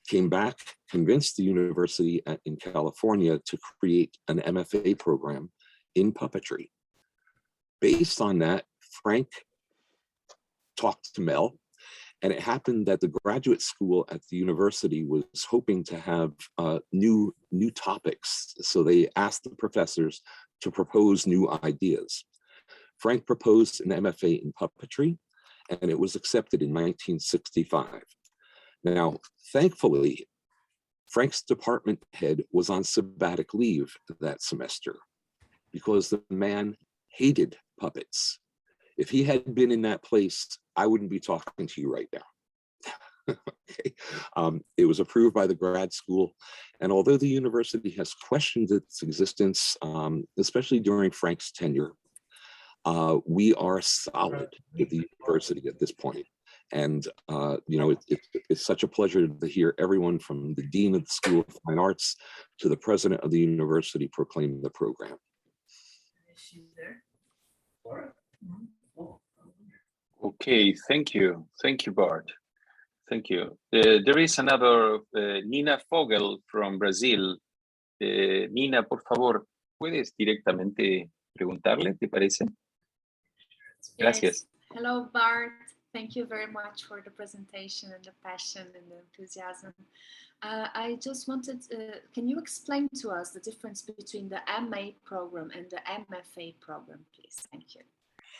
came back, convinced the university in California to create an MFA program in puppetry. Based on that, Frank talked to Mel, and it happened that the graduate school at the university was hoping to have new topics. So they asked the professors to propose new ideas. Frank proposed an MFA in puppetry, and it was accepted in 1965. Now, thankfully, Frank's department head was on sabbatic leave that semester because the man hated puppets. If he had been in that place, I wouldn't be talking to you right now. Okay. It was approved by the grad school, and although the university has questioned its existence, especially during Frank's tenure, we are solid with the university at this point. And you know, it's such a pleasure to hear everyone from the dean of the School of Fine Arts to the president of the university proclaim the program. Okay, thank you, Bart. Thank you. There is another Nina Fogel from Brazil. Nina, por favor, ¿puedes directamente preguntarle, te parece? Gracias. Yes. Hello, Bart. Thank you very much for the presentation and the passion and the enthusiasm. I just wanted, can you explain to us the difference between the MA program and the MFA program, please? Thank you.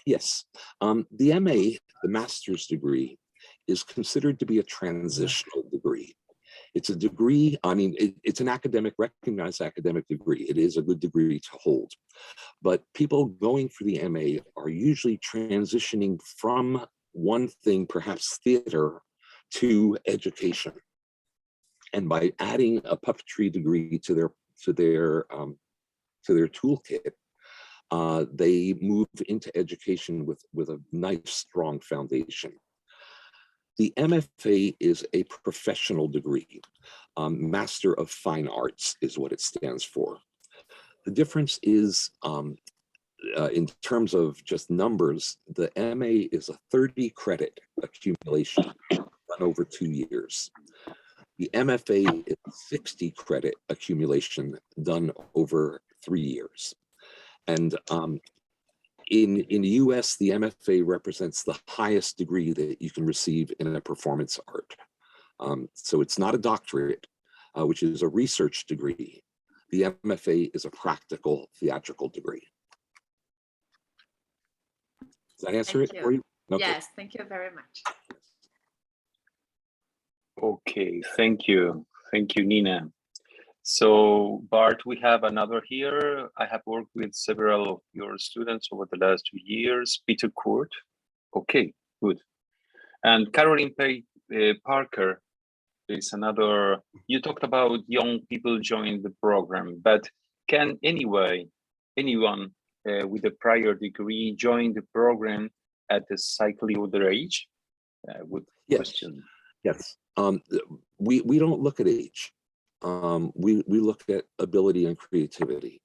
Yes, the MA, the master's degree, is considered to be a transitional degree. It's a degree, I mean, it's an academic, recognized academic degree. It is a good degree to hold. But people going for the MA are usually transitioning from one thing, perhaps theater, to education. And by adding a puppetry degree to their toolkit, they move into education with a nice, strong foundation. The MFA is a professional degree. Master of Fine Arts is what it stands for. The difference is, in terms of just numbers, the MA is a 30 credit accumulation done over 2 years. The MFA is 60 credit accumulation done over 3 years. And in the US, the MFA represents the highest degree that you can receive in a performance art. So it's not a doctorate, which is a research degree. The MFA is a practical theatrical degree. Does that answer it for you? Okay. Yes, thank you very much. Okay, thank you. Thank you, Nina. So Bart, we have another here. I have worked with several of your students over the last 2 years. Peter Court. Okay, good. And Caroline Parker is another. You talked about young people joining the program, but can anyone with a prior degree join the program at a slightly older age? With question. Yes. We don't look at age. We look at ability and creativity.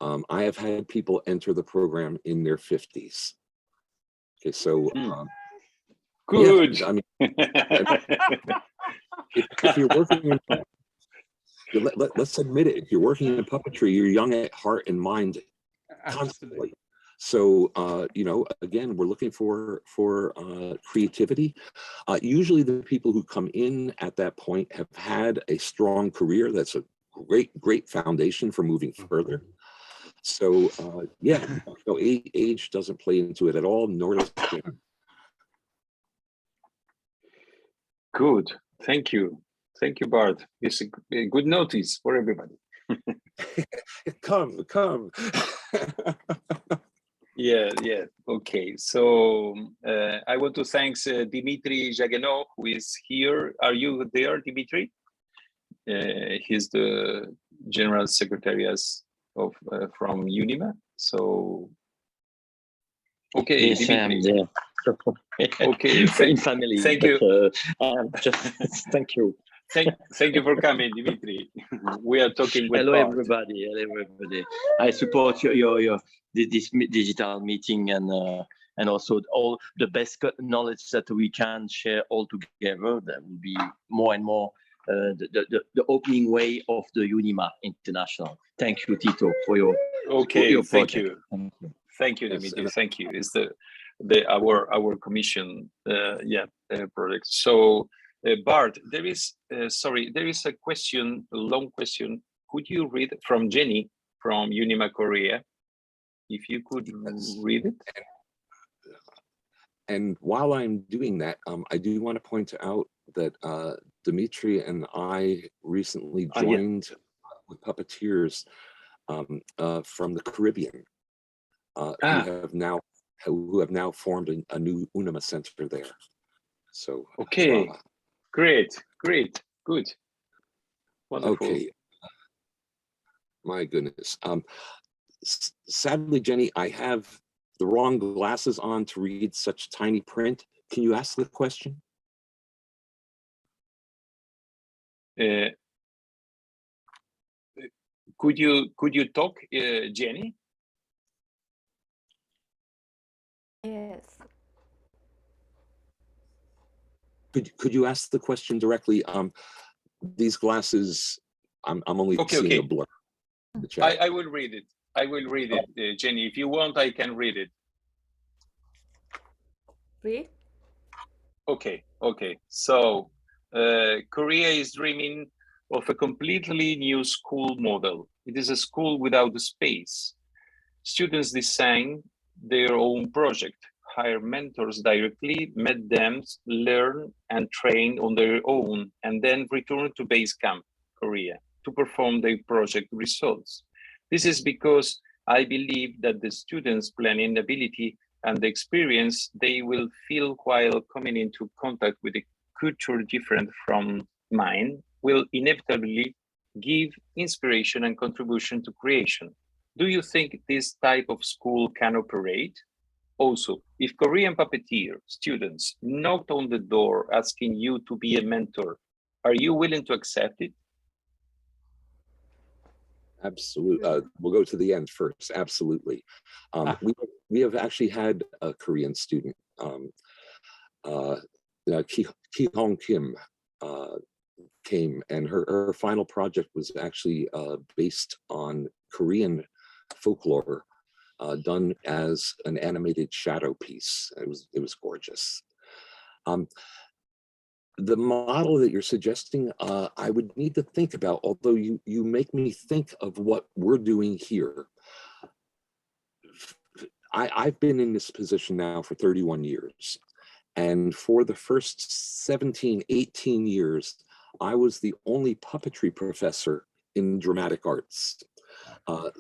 I have had people enter the program in their 50s. Okay, so good. Yeah, I mean, if you're working in, let's admit it. If you're working in puppetry, you're young at heart and mind constantly. So you know, again, we're looking for creativity. Usually the people who come in at that point have had a strong career. That's a great foundation for moving further. So yeah, no, age doesn't play into it at all, nor does it. Good, thank you, Bart. It's a good notice for everybody. Come. Yeah. Okay. So I want to thank Dimitri Jagenov, who is here. Are you there, Dimitri? He's the General Secretary of from UNIMA. So okay, yes, Dimitri. Okay. In family. Thank you. Thank you. Thank you for coming, Dimitri. We are talking with Hello, Bart. everybody. Hello, everybody. I support this digital meeting and also all the best knowledge that we can share all together. That will be more and more the opening way of the UNIMA International. Thank you, Tito, for your Thank project. you. Thank you, Dimitri. Thank you. It's our commission project. So. Bart, there is a question, a long question. Could you read from Jenny from UNIMA Korea? If you could read it. And while I'm doing that, I do want to point out that Dimitri and I recently joined with puppeteers from the Caribbean. who have now formed a new UNIMA center there. So okay, great, good, wonderful. Okay, my goodness. Sadly, Jenny, I have the wrong glasses on to read such tiny print. Can you ask the question? Could you talk, Jenny? Yes. Could you ask the question directly? These glasses, I'm only seeing a blur. In the chat. I will read it. I will read it, Jenny. If you want, I can read it. Read? Okay. So, Korea is dreaming of a completely new school model. It is a school without space. Students design their own project, hire mentors directly, met them, learn and train on their own, and then return to base camp, Korea, to perform their project results. This is because I believe that the students' planning ability and the experience they will feel while coming into contact with a culture different from mine will inevitably give inspiration and contribution to creation. Do you think this type of school can operate? Also, if Korean puppeteer students knocked on the door asking you to be a mentor, are you willing to accept it? Absolutely. We'll go to the end first. Absolutely. We have actually had a Korean student, Ki Hong Kim, came, and her final project was actually based on Korean folklore, done as an animated shadow piece. It was gorgeous. The model that you're suggesting, I would need to think about, although you make me think of what we're doing here. I've been in this position now for 31 years. And for the first 17, 18 years, I was the only puppetry professor in dramatic arts.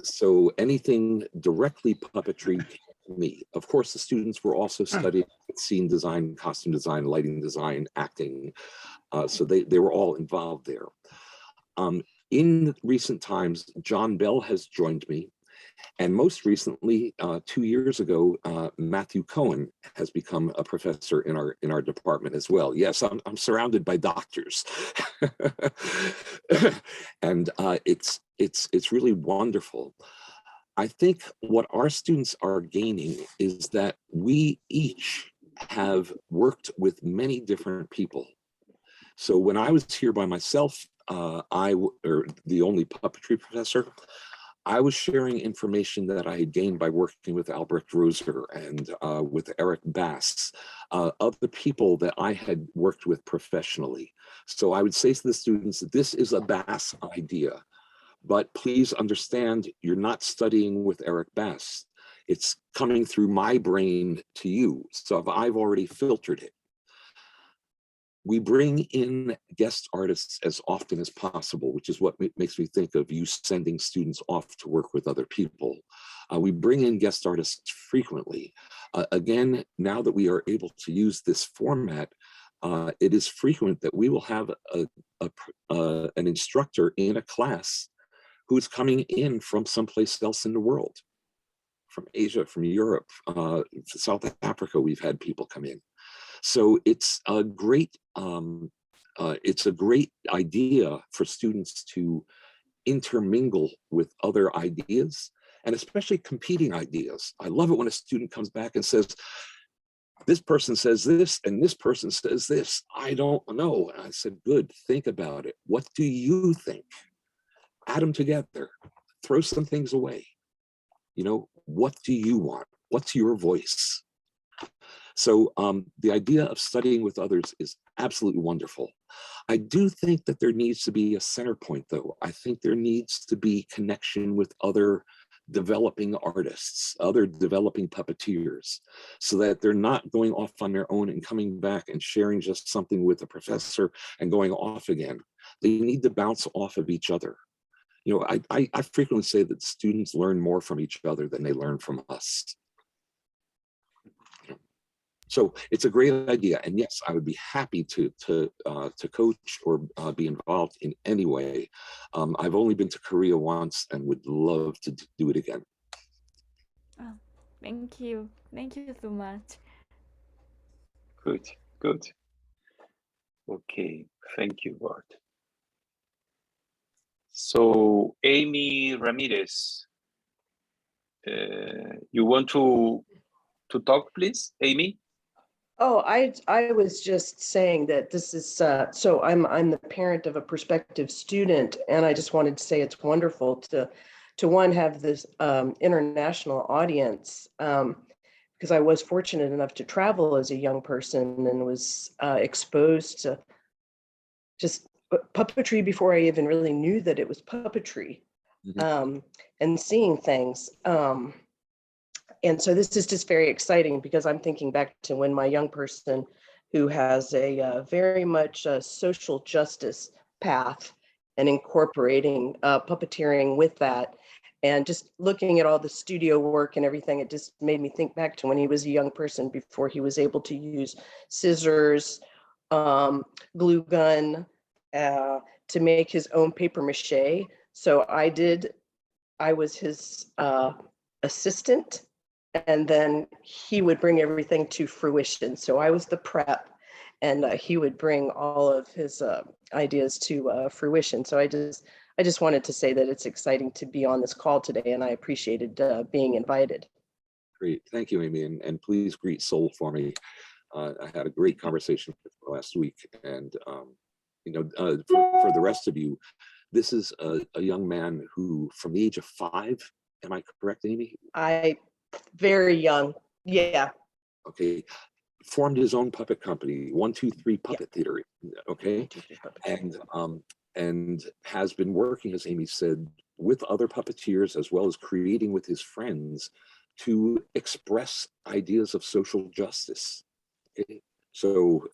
So anything directly puppetry came to me. Of course, the students were also studying scene design, costume design, lighting design, acting. So they were all involved there. In recent times, John Bell has joined me. And most recently, 2 years ago, Matthew Cohen has become a professor in our department as well. Yes, I'm surrounded by doctors, and it's really wonderful. I think what our students are gaining is that we each have worked with many different people. So when I was here by myself, or the only puppetry professor, I was sharing information that I had gained by working with Albrecht Roser and with Eric Bass, other people that I had worked with professionally. So I would say to the students, this is a Bass idea, but please understand you're not studying with Eric Bass. It's coming through my brain to you. So I've already filtered it. We bring in guest artists as often as possible, which is what makes me think of you sending students off to work with other people. We bring in guest artists frequently. Again, now that we are able to use this format, it is frequent that we will have an instructor in a class who's coming in from someplace else in the world, from Asia, from Europe, South Africa. We've had people come in. So it's a great idea for students to intermingle with other ideas, and especially competing ideas. I love it when a student comes back and says, this person says this and this person says this. I don't know. And I said, good, think about it. What do you think? Add them together, throw some things away. You know, what do you want? What's your voice? So the idea of studying with others is absolutely wonderful. I do think that there needs to be a center point, though. I think there needs to be connection with other developing artists, other developing puppeteers, so that they're not going off on their own and coming back and sharing just something with a professor and going off again. They need to bounce off of each other. You know, I frequently say that students learn more from each other than they learn from us. So it's a great idea, and yes, I would be happy to coach or be involved in any way. I've only been to Korea once and would love to do it again. Oh, thank you so much. Good, good. Okay, thank you, Bart. So Amy Ramirez, you want to talk, please, Amy? Oh, I was just saying that this is so I'm the parent of a prospective student, and I just wanted to say it's wonderful to one have this international audience, because I was fortunate enough to travel as a young person and was exposed to just puppetry before I even really knew that it was puppetry, and seeing things. And so this is just very exciting because I'm thinking back to when my young person who has a very much social justice path and incorporating puppeteering with that, and just looking at all the studio work and everything, it just made me think back to when he was a young person before he was able to use scissors, glue gun, to make his own paper mache. So I was his assistant, and then he would bring everything to fruition. So I was the prep, and he would bring all of his ideas to fruition. So I just wanted to say that it's exciting to be on this call today, and I appreciated being invited. Great, thank you, Amy, and please greet Sol for me. I had a great conversation with her last week, and you know, for the rest of you, this is a young man who, from the age of 5, am I correct, Amy? Very young, yeah. Okay, formed his own puppet company, 123 Puppet Theater, okay, and has been working, as Amy said, with other puppeteers as well as creating with his friends to express ideas of social justice. Okay? So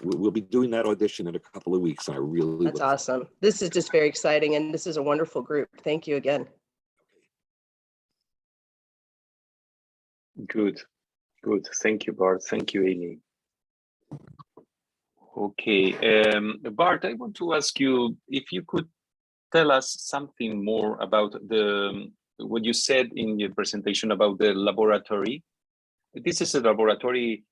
we'll be doing that audition in a couple of weeks. I really That's awesome. This is just very exciting, and this is a wonderful group. Thank you again. Good, good. Thank you, Bart. Thank you, Amy. Okay, Bart, I want to ask you if you could tell us something more about what you said in your presentation about the laboratory. This is a laboratory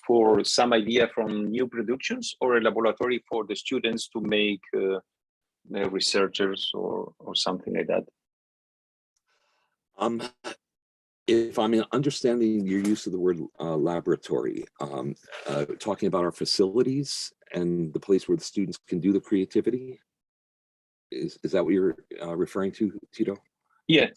for some idea from new productions, or a laboratory for the students to make researchers or something like that? If I'm understanding your use of the word laboratory, talking about our facilities and the place where the students can do the creativity, is that what you're referring to, Tito? Yeah.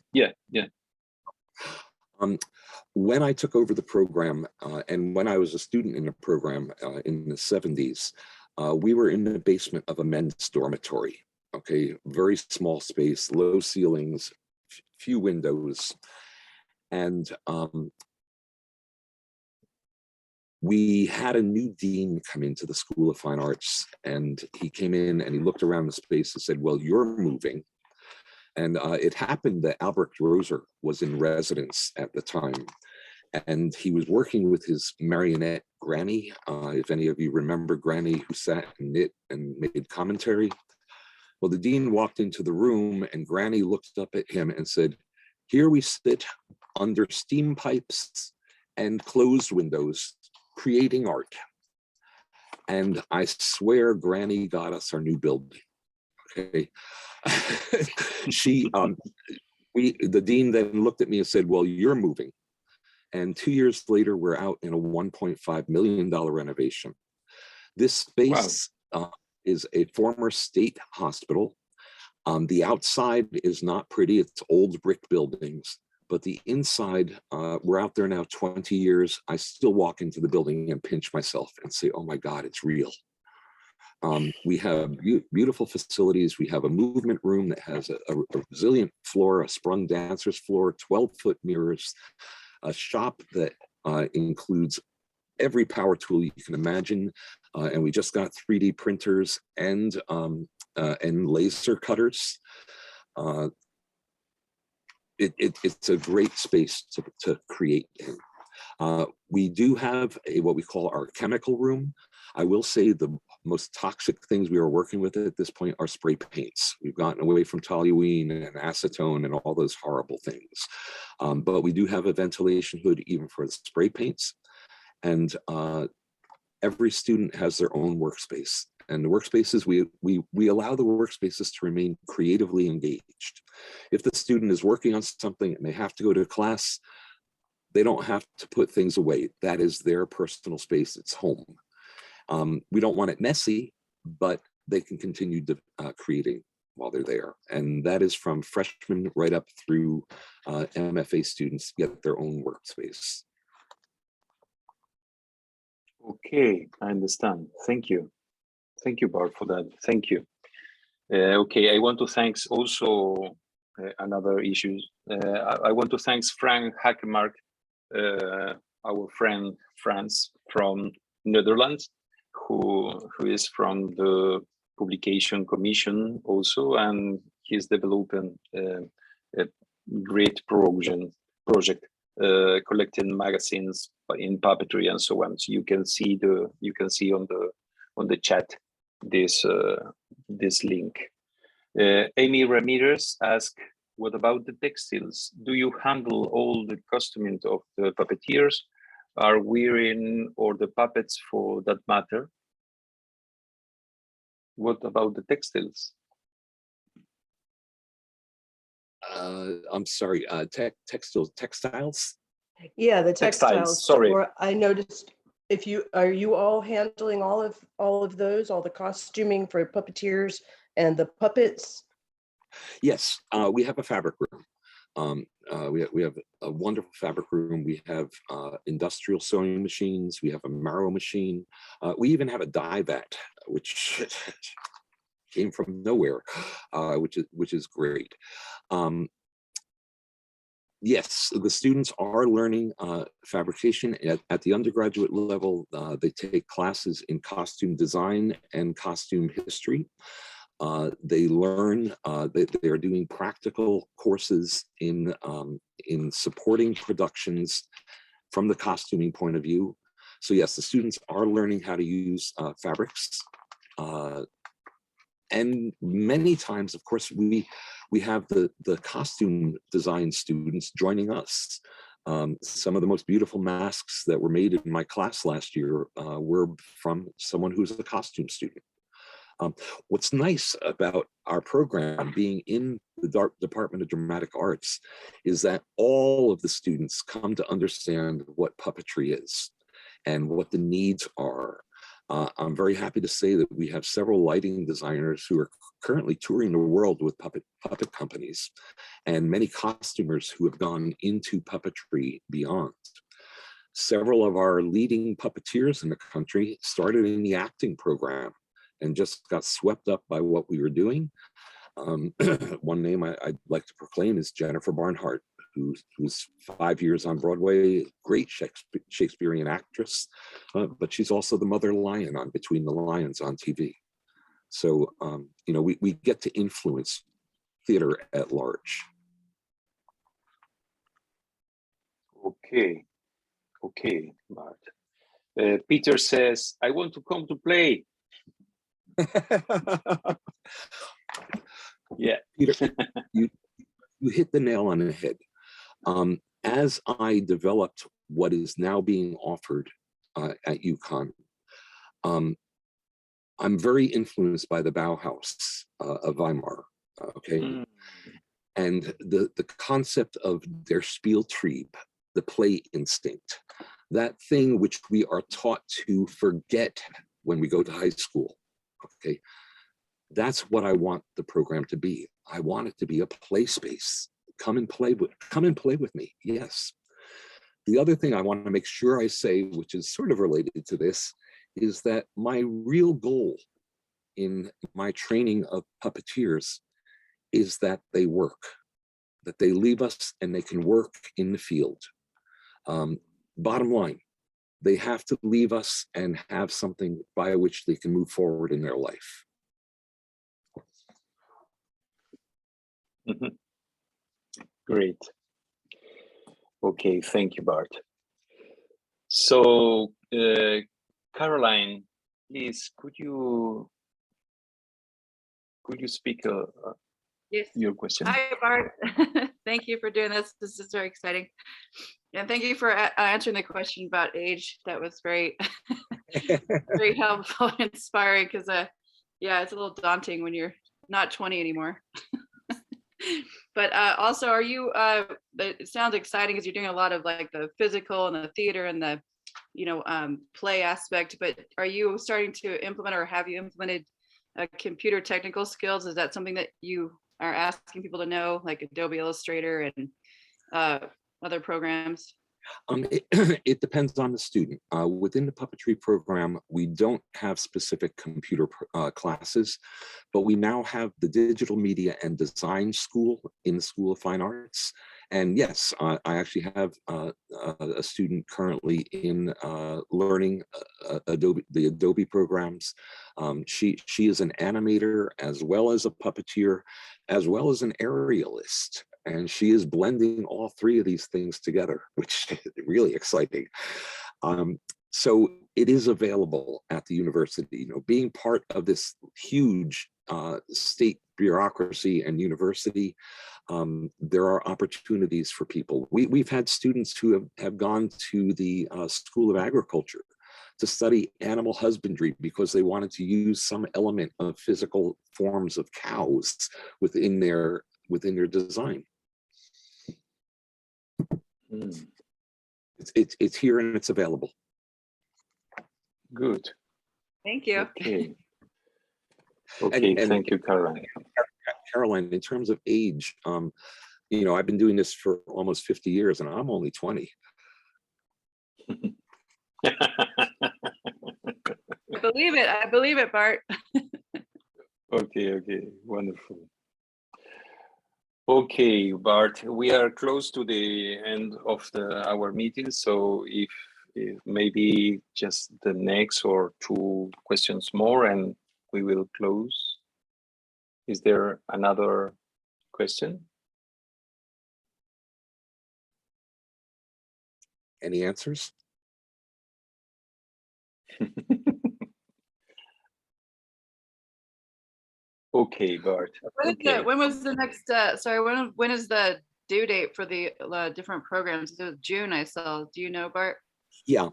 When I took over the program, and when I was a student in the program in the 70s, we were in the basement of a men's dormitory. Okay, very small space, low ceilings, few windows. And we had a new dean come into the School of Fine Arts, and he came in and he looked around the space and said, well, you're moving. And it happened that Albert Roser was in residence at the time, and he was working with his marionette Granny. If any of you remember Granny, who sat and knit and made commentary. Well, the dean walked into the room and Granny looked up at him and said, here we sit under steam pipes and closed windows, creating art. And I swear Granny got us our new building. Okay. The dean then looked at me and said, well, you're moving. And 2 years later, we're out in a $1.5 million renovation. This space is a former state hospital. The outside is not pretty, it's old brick buildings, but the inside, we're out there now 20 years. I still walk into the building and pinch myself and say, oh my God, it's real. We have beautiful facilities. We have a movement room that has a resilient floor, a sprung dancer's floor, 12-foot mirrors, a shop that includes every power tool you can imagine. And we just got 3D printers and and laser cutters. It's a great space to create in. We do have what we call our chemical room. I will say the most toxic things we are working with at this point are spray paints. We've gotten away from toluene and acetone and all those horrible things. But we do have a ventilation hood even for the spray paints. And every student has their own workspace. And the workspaces, we allow the workspaces to remain creatively engaged. If the student is working on something and they have to go to class, they don't have to put things away. That is their personal space, it's home. We don't want it messy, but they can continue creating while they're there. And that is from freshmen right up through MFA students get their own workspace. Okay, I understand. Thank you. Thank you, Bart, for that. Thank you. Okay, I want to thank also another issue. I want to thank Frank Hackemark, our friend Frans from Netherlands, who is from the Publication Commission also, and he's developing a great project collecting magazines in puppetry and so on. So you can see on the chat this link. Amy Ramirez asked, what about the textiles? Do you handle all the costuming of the puppeteers are wearing, or the puppets for that matter? What about the textiles? I'm sorry, textiles? Yeah, the textiles. Sorry. Or I noticed, are you all handling all of those, all the costuming for puppeteers and the puppets? Yes, we have a fabric room. We have a wonderful fabric room. We have industrial sewing machines. We have a marrow machine. We even have a dye vat, which came from nowhere, which is great. Yes, the students are learning fabrication at the undergraduate level. They take classes in costume design and costume history. They learn, they are doing practical courses in supporting productions from the costuming point of view. So yes, the students are learning how to use fabrics. And many times, of course, we have the costume design students joining us. Some of the most beautiful masks that were made in my class last year were from someone who's a costume student. What's nice about our program being in the Department of Dramatic Arts is that all of the students come to understand what puppetry is and what the needs are. I'm very happy to say that we have several lighting designers who are currently touring the world with puppet companies, and many costumers who have gone into puppetry beyond. Several of our leading puppeteers in the country started in the acting program and just got swept up by what we were doing. One name I'd like to proclaim is Jennifer Barnhart, who's 5 years on Broadway, great Shakespearean actress, but she's also the mother lion on Between the Lions on TV. So, you know, we get to influence theater at large. Okay, Bart. Peter says, I want to come to play. Yeah, Peter, you hit the nail on the head. As I developed what is now being offered at UCONN, I'm very influenced by the Bauhaus of Weimar, okay? And the concept of der Spieltrieb, the play instinct, that thing which we are taught to forget when we go to high school, okay? That's what I want the program to be. I want it to be a play space. Come and play with me, yes. The other thing I want to make sure I say, which is sort of related to this, is that my real goal in my training of puppeteers is that they work, that they leave us and they can work in the field. Bottom line, they have to leave us and have something by which they can move forward in their life. Mhm. Great. Okay, thank you, Bart. So, Caroline, please, could you speak Yes. your question? Hi, Bart. Thank you for doing this. This is very exciting. And thank you for answering the question about age. That was very, very helpful and inspiring because, yeah, it's a little daunting when you're not 20 anymore. But also, are you, it sounds exciting because you're doing a lot of like the physical and the theater and the, play aspect, but are you starting to implement or have you implemented computer technical skills? Is that something that you are asking people to know, like Adobe Illustrator and other programs? It depends on the student. Within the puppetry program, we don't have specific computer classes, but we now have the digital media and design school in the School of Fine Arts. And yes, I actually have a student currently in learning the Adobe programs. She is an animator as well as a puppeteer, as well as an aerialist. And she is blending all three of these things together, which is really exciting. So it is available at the university. Being part of this huge state bureaucracy and university, there are opportunities for people. We've had students who have gone to the School of Agriculture to study animal husbandry because they wanted to use some element of physical forms of cows within their design. It's here and it's available. Good. Thank you. Okay. Okay, And thank you, Caroline. Caroline, in terms of age, I've been doing this for almost 50 years and I'm only 20. I believe it, Bart. Okay, wonderful. Okay, Bart, we are close to the end of our meeting, so if maybe just the next or two questions more and we will close. Is there another question? Any answers? Okay, Bart. When was the next, when is the due date for the different programs? It was June, I saw. Do you know, Bart? Yeah,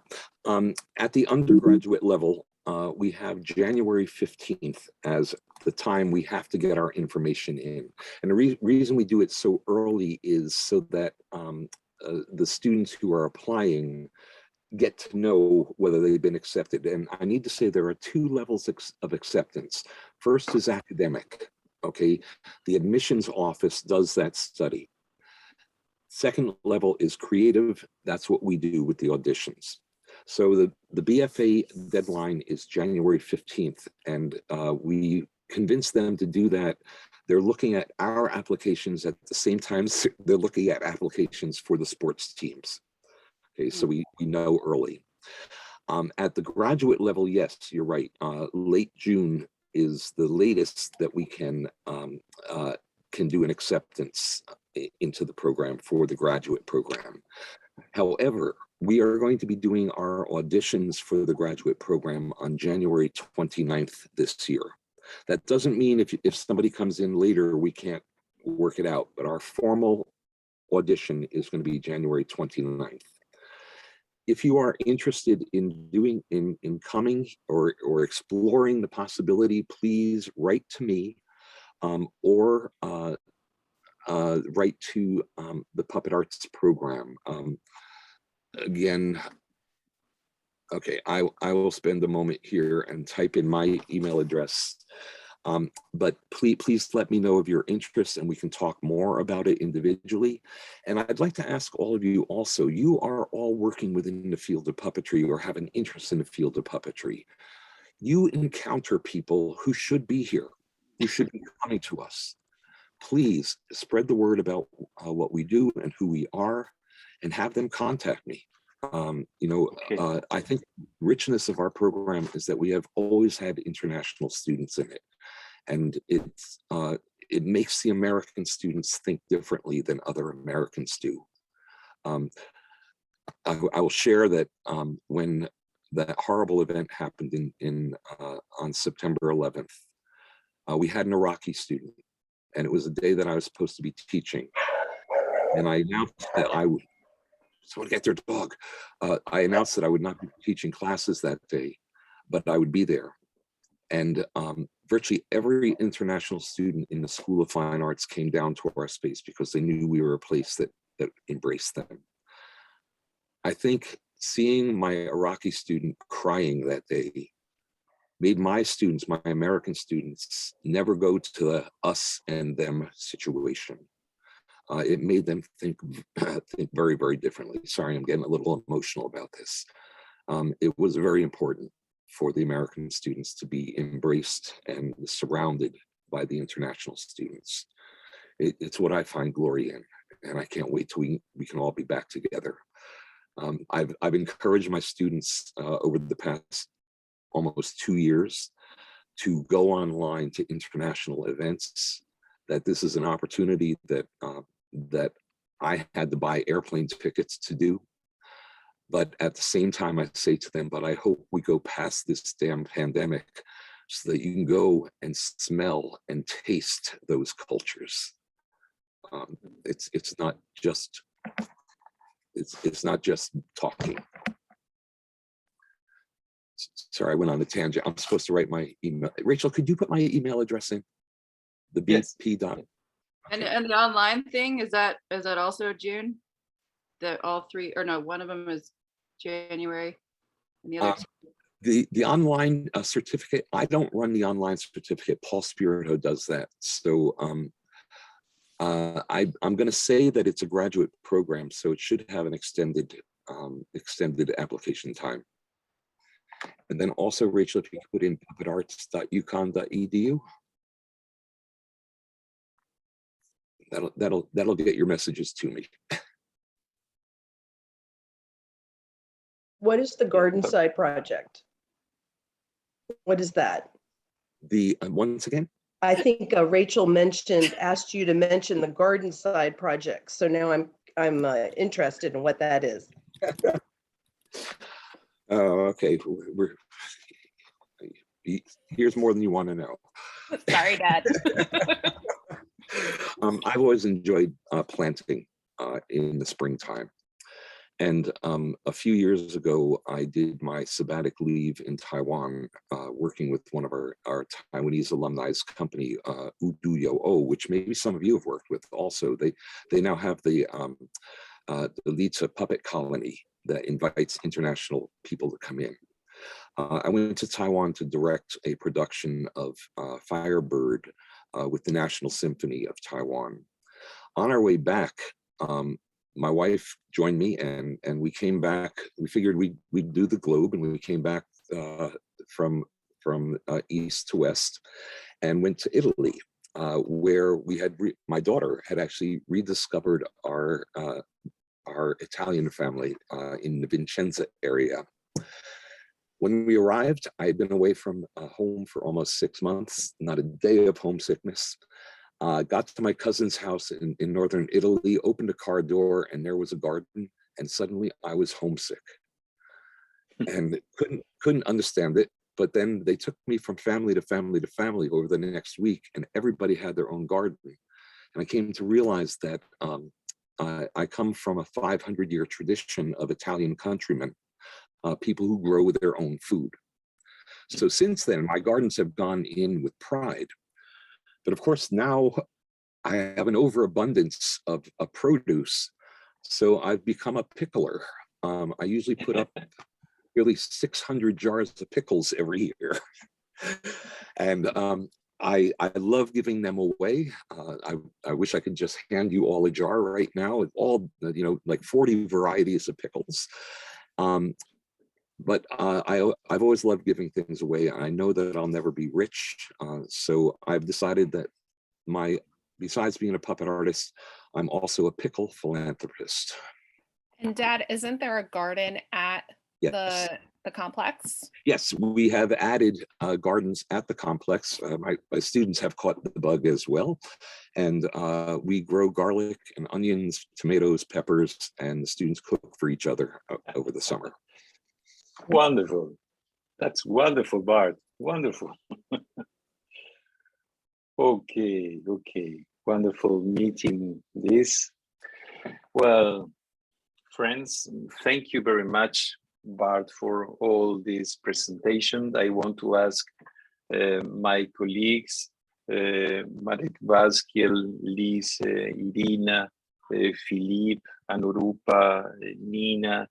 at the undergraduate level, we have January 15th as the time we have to get our information in. And the reason we do it so early is so that the students who are applying get to know whether they've been accepted. And I need to say there are two levels of acceptance. First is academic, okay? The admissions office does that study. Second level is creative. That's what we do with the auditions. So the BFA deadline is January 15th, and we convince them to do that. They're looking at our applications at the same time they're looking at applications for the sports teams. Okay, so we know early. At the graduate level, yes, you're right. Late June is the latest that we can do an acceptance into the program for the graduate program. However, we are going to be doing our auditions for the graduate program on January 29th this year. That doesn't mean if somebody comes in later, we can't work it out, but our formal audition is going to be January 29th. If you are interested in coming or exploring the possibility, please write to me or write to the Puppet Arts program. Again, okay, I will spend a moment here and type in my email address. But please let me know of your interest and we can talk more about it individually. And I'd like to ask all of you also, you are all working within the field of puppetry or have an interest in the field of puppetry. You encounter people who should be here, who should be coming to us. Please spread the word about what we do and who we are and have them contact me. I think richness of our program is that we have always had international students in it. And it makes the American students think differently than other Americans do. I will share that when that horrible event happened on September 11th, we had an Iraqi student, and it was a day that I was supposed to be teaching. And I announced that I would, someone get their dog. I announced that I would not be teaching classes that day, but I would be there. And virtually every international student in the School of Fine Arts came down to our space because they knew we were a place that embraced them. I think seeing my Iraqi student crying that day made my students, my American students, never go to the us and them situation. It made them think very, very differently. Sorry, I'm getting a little emotional about this. It was very important for the American students to be embraced and surrounded by the international students. It's what I find glory in, and I can't wait till we can all be back together. I've encouraged my students over the past almost 2 years to go online to international events, that this is an opportunity that I had to buy airplane tickets to do. But at the same time, I say to them, but I hope we go past this damn pandemic so that you can go and smell and taste those cultures. It's not just talking. Sorry, I went on a tangent. I'm supposed to write my email. Rachel, could you put my email address in? The BP dot. And the online thing, is that also June? All three, or no, one of them is January and the other The online certificate, I don't run the online certificate. Paul Spirito does that. So I'm going to say that it's a graduate program, so it should have an extended application time. And then also, Rachel, if you could put in puppetarts.uconn.edu. That'll get your messages to me. What is the Garden Side Project? What is that? Once again? I think Rachel asked you to mention the Garden Side Project. So now I'm interested in what that is. Oh, okay. Here's more than you want to know. Sorry, Dad. I've always enjoyed planting in the springtime. And a few years ago, I did my sabbatic leave in Taiwan, working with one of our Taiwanese alumni's company, Udu-Yo-O, which maybe some of you have worked with also. They now have the Lita puppet colony that invites international people to come in. I went to Taiwan to direct a production of Firebird with the National Symphony of Taiwan. On our way back, my wife joined me, and we came back. We figured we'd do the globe, and we came back from east to west, and went to Italy, where we had my daughter had actually rediscovered our Italian family in the Vicenza area. When we arrived, I had been away from home for almost 6 months, not a day of homesickness. Got to my cousin's house in northern Italy, opened a car door, and there was a garden, and suddenly I was homesick and couldn't understand it. But then they took me from family to family to family over the next week, and everybody had their own garden. And I came to realize that I come from a 500-year tradition of Italian countrymen, people who grow their own food. So since then, my gardens have gone in with pride. But of course, now I have an overabundance of produce. So I've become a pickler. I usually put up nearly 600 jars of pickles every year. And I love giving them away. I wish I could just hand you all a jar right now with all, like 40 varieties of pickles. But I've always loved giving things away. I know that I'll never be rich. So I've decided that besides being a puppet artist, I'm also a pickle philanthropist. And Dad, isn't there a garden at Yes. the complex? Yes, we have added gardens at the complex. My students have caught the bug as well. And we grow garlic and onions, tomatoes, peppers, and the students cook for each other over the summer. Wonderful. That's wonderful, Bart. Wonderful. Okay. Wonderful meeting this. Well, friends, thank you very much, Bart, for all this presentation. I want to ask my colleagues, Marek Vazkiel, Lise, Irina, Philippe, Anurupa, Nina,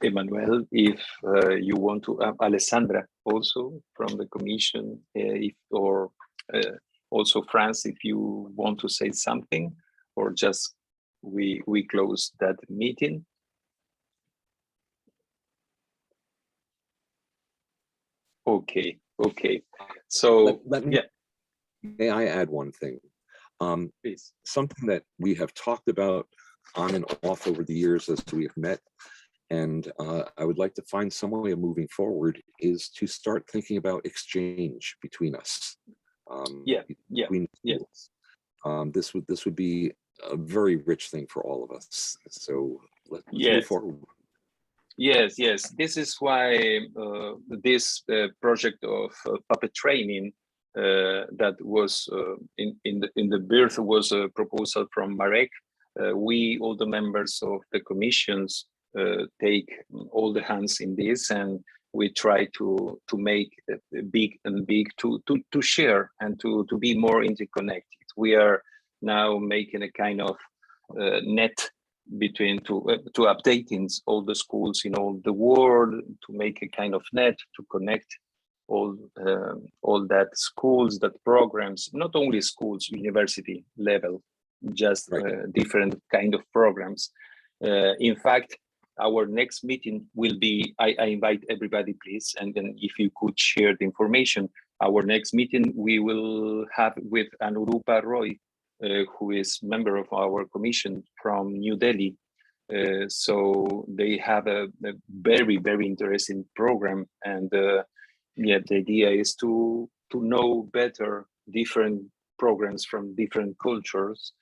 Emmanuel, if you want to, Alessandra also from the commission, or also France, if you want to say something, or just we close that meeting. Okay. So May I add one thing? Please. Something that we have talked about on and off over the years as we have met, and I would like to find some way of moving forward, is to start thinking about exchange between us. This would be a very rich thing for all of us. So let's move forward. Yes. This is why this project of Puppetraining that was in the birth was a proposal from Marek. We, all the members of the commissions, take all the hands in this, and we try to make big to share and to be more interconnected. We are now making a kind of net between to updating all the schools in all the world, to make a kind of net to connect all that schools, that programs, not only schools, university level, just different kind of programs. In fact, our next meeting will be, I invite everybody, please, and then if you could share the information, our next meeting we will have with Anurupa Roy, who is member of our commission from New Delhi. So they have a very, very interesting program, and the idea is to know better different programs from different cultures,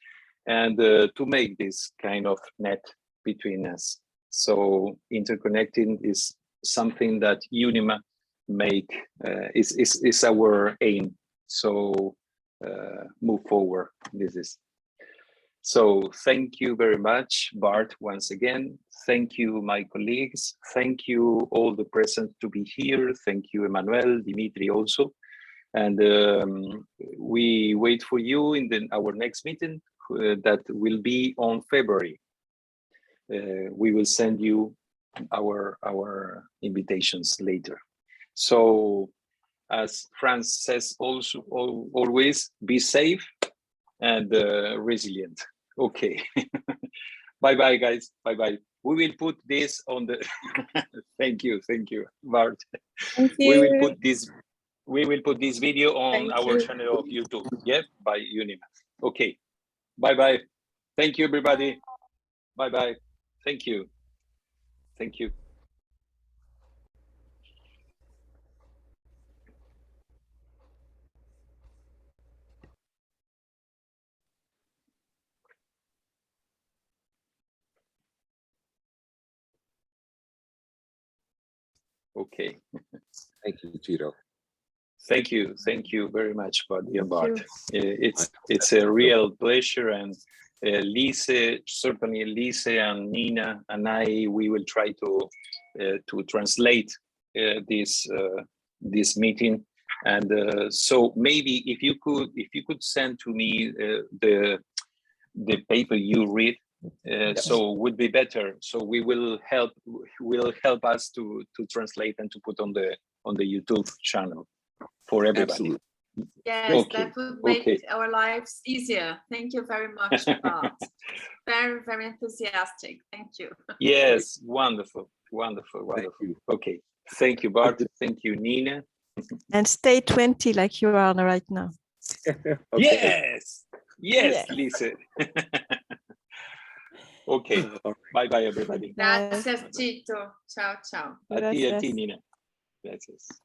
and to make this kind of net between us. So interconnecting is something that UNIMA make is our aim. So move forward. This is. So thank you very much, Bart, once again. Thank you, my colleagues. Thank you all the present to be here. Thank you, Emmanuel, Dimitri also. And we wait for you in our next meeting that will be on February. We will send you our invitations later. So as Franz says also, always be safe and resilient. Okay. Bye-bye, guys. Bye-bye. We will put this on the thank you, Bart. Thank you. We will put this video on our channel of YouTube, by UNIMA. Okay. Bye-bye. Thank you, everybody. Bye-bye. Thank you. Okay. Thank you, Tito. Thank you very much, Buddy and Bart. It's a real pleasure, and Lise, certainly Lise and Nina and I, we will try to translate this meeting, and so maybe if you could send to me the paper you read. So would be better. So we will help us to translate and to put on the YouTube channel for everybody. Absolutely. Yes, that would make our lives easier. Thank you very much, Bart. Very, very enthusiastic. Thank you. Yes, wonderful. Thank you. Okay, thank you, Bart. Thank you, Nina. And stay 20 like you are right now. Yes, Lisa. Ok, bye bye everybody. Gracias, Chito. Ciao, ciao. A ti, Nina. Gracias.